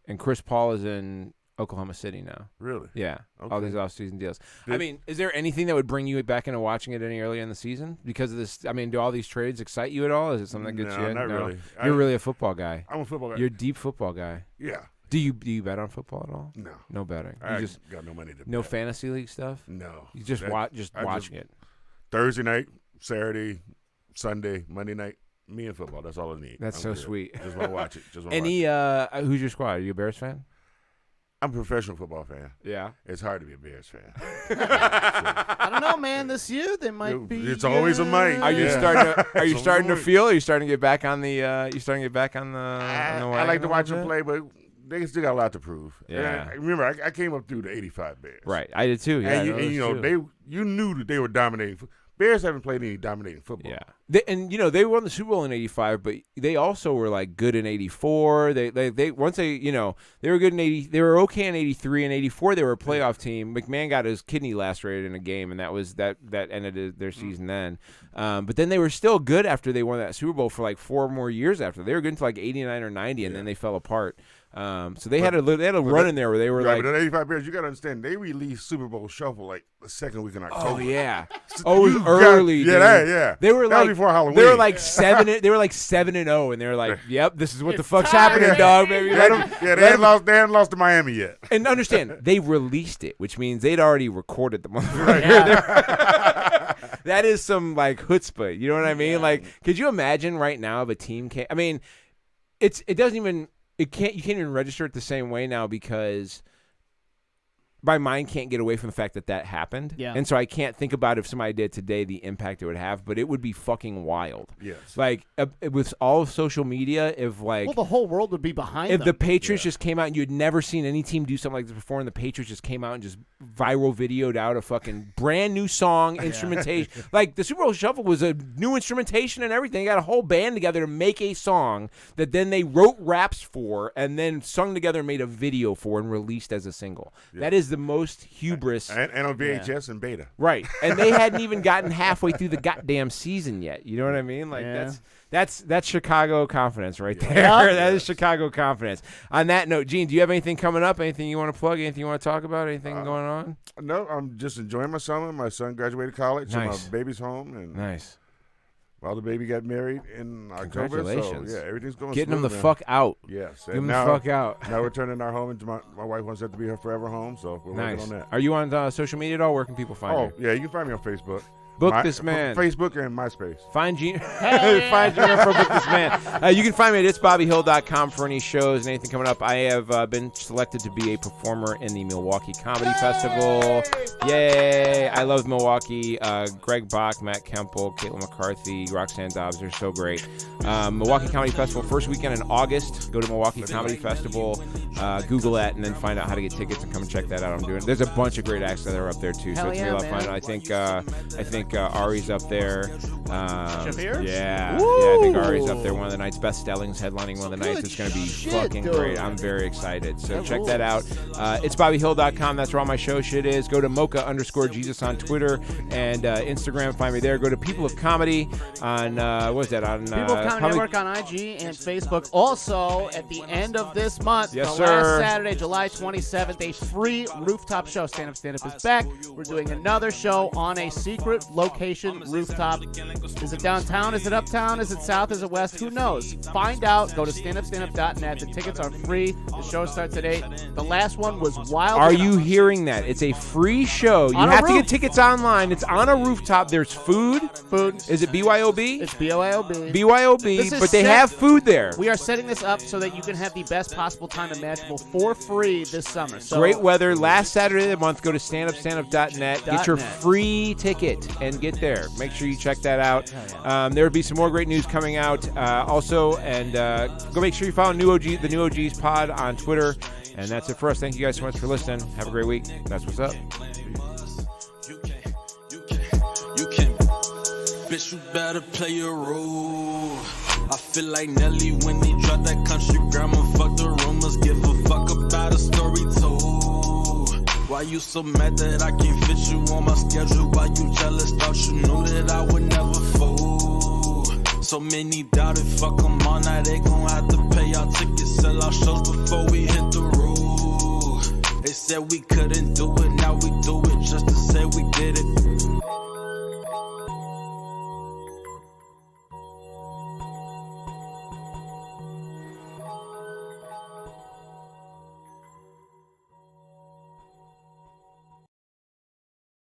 and Chris Paul is in Oklahoma City now. Really? Yeah. Okay. All these off-season deals. I mean, is there anything that would bring you back into watching it any earlier in the season because of this? I mean, do all these trades excite you at all? Is it something that gets you in? Not really. You're really a football guy. I'm a football guy. You're a deep football guy. Yeah. Do you bet on football at all? No. No betting. I You just got no money to no bet. fantasy league stuff? No. You just watching it. Thursday night, Saturday, Sunday, Monday night, me and football. That's all I need. That's so sweet. Just want to watch it. Who's your squad? Are you a Bears fan? I'm a professional football fan. Yeah. It's hard to be a Bears fan. I don't know, man. This year they might be. It's always a might. Are you starting to feel? Are you starting to get back on the? I like to watch them play, but they still got a lot to prove. Yeah. Remember, I came up through the '85 Bears. Right. I did too. Yeah. And you knew that they were dominating. Bears haven't played any dominating football. Yeah. They won the Super Bowl in '85, but they also were like good in '84. They were good in '80. They were okay in '83 and '84. They were a playoff team. McMahon got his kidney lacerated in a game, and that ended their season then. But then they were still good after they won that Super Bowl for like 4 more years after. They were good until like '89 or '90, and then they fell apart. So they had a run in there where they were like. But the '85 Bears, you got to understand, they released Super Bowl Shuffle like the second week in October. Oh yeah. Oh, it was early. Yeah. They were like before Halloween. They were like 7-0, and they were like, "Yep, this is what the fuck's happening, dog, baby." They hadn't lost to Miami yet. And understand, they released it, which means they'd already recorded the motherfucker. Right. Yeah. That is some like chutzpah. You know what I mean? Like, could you imagine right now if a team can't? I mean, you can't even register it the same way now because my mind can't get away from the fact that happened. Yeah. And so I can't think about if somebody did today the impact it would have, but it would be fucking wild. Yes. Like with all of social media, the whole world would be behind them. The Patriots just came out and you had never seen any team do something like this before, and the Patriots just came out and just viral videoed out a fucking brand new song, instrumentation. Like the Super Bowl Shuffle was a new instrumentation and everything. They got a whole band together to make a song that then they wrote raps for and then sung together and made a video for and released as a single. Yeah. That is the most hubris. And on VHS and beta. Right. And they hadn't even gotten halfway through the goddamn season yet. You know what I mean? Like that's Chicago confidence right there. Yeah. That is Chicago confidence. On that note, Gene, do you have anything coming up? Anything you want to plug? Anything you want to talk about? Anything going on? No, I'm just enjoying my summer. My son graduated college. Nice. So my baby's home. And nice. Well, the baby got married in October. Congratulations. So, everything's going Getting smooth, them the fuck out. Yes. Get them the fuck out. Now we're turning our home into my wife wants that to be her forever home, so we're working on that. Are you on social media at all? Where can people find you? Oh, yeah, you can find me on Facebook. Book this man. Facebook and MySpace. Find Gene. Find Gene Renfroe. Book this man. You can find me at itsbobbyhill.com for any shows and anything coming up. I have been selected to be a performer in the Milwaukee Comedy Festival. Yay! I love Milwaukee. Greg Bach, Matt Kemple, Caitlin McCarthy, Roxanne Dobbs. They're so great. Milwaukee Comedy Festival, first weekend in August. Go to Milwaukee Comedy Festival. Google that and then find out how to get tickets and come and check that out. There's a bunch of great acts that are up there too. So it's gonna be a lot of fun. I think Ari's up there. Shafir? Yeah. I think Ari's up there one of the nights. Beth Stelling's headlining one of the nights. It's going to be fucking great. I'm very excited. So check that out. It's BobbyHill.com. That's where all my show shit is. Go to Mocha_Jesus on Twitter and Instagram. Find me there. Go to People of Comedy on, what is that? On People of Comedy Network on IG and Facebook. Also, at the end of this month, last Saturday, July 27th, a free rooftop show. Stand Up is back. We're doing another show on a secret location rooftop. Is it downtown? Is it uptown? Is it south? Is it west? Who knows? Find out. Go to standupstandup.net. The tickets are free. The show starts at 8. The last one was wild. Are you hearing that? It's a free show. You have to get tickets online. It's on a rooftop. There's food. Is it BYOB? It's BYOB. BYOB, but they have food there. We are setting this up so that you can have the best possible time imaginable for free this summer. So, great weather. Last Saturday of the month, go to standupstandup.net. Get your free ticket and get there. Make sure you check that out. There will be some more great news coming out also. And go make sure you follow the New OGs pod on Twitter. And that's it for us. Thank you guys so much for listening. Have a great week. That's what's up. Bitch, you better play your role. I feel like Nelly when he dropped that country grammar. Fuck the rumors, give a fuck about a story told. Why you so mad that I can't fit you on my schedule? Why you jealous? Thought you knew that I would never fold. So many doubted, fuck them all, now they gon' have to pay our tickets, sell our shows before we hit the road. They said we couldn't do it, now we do it just to say we did it.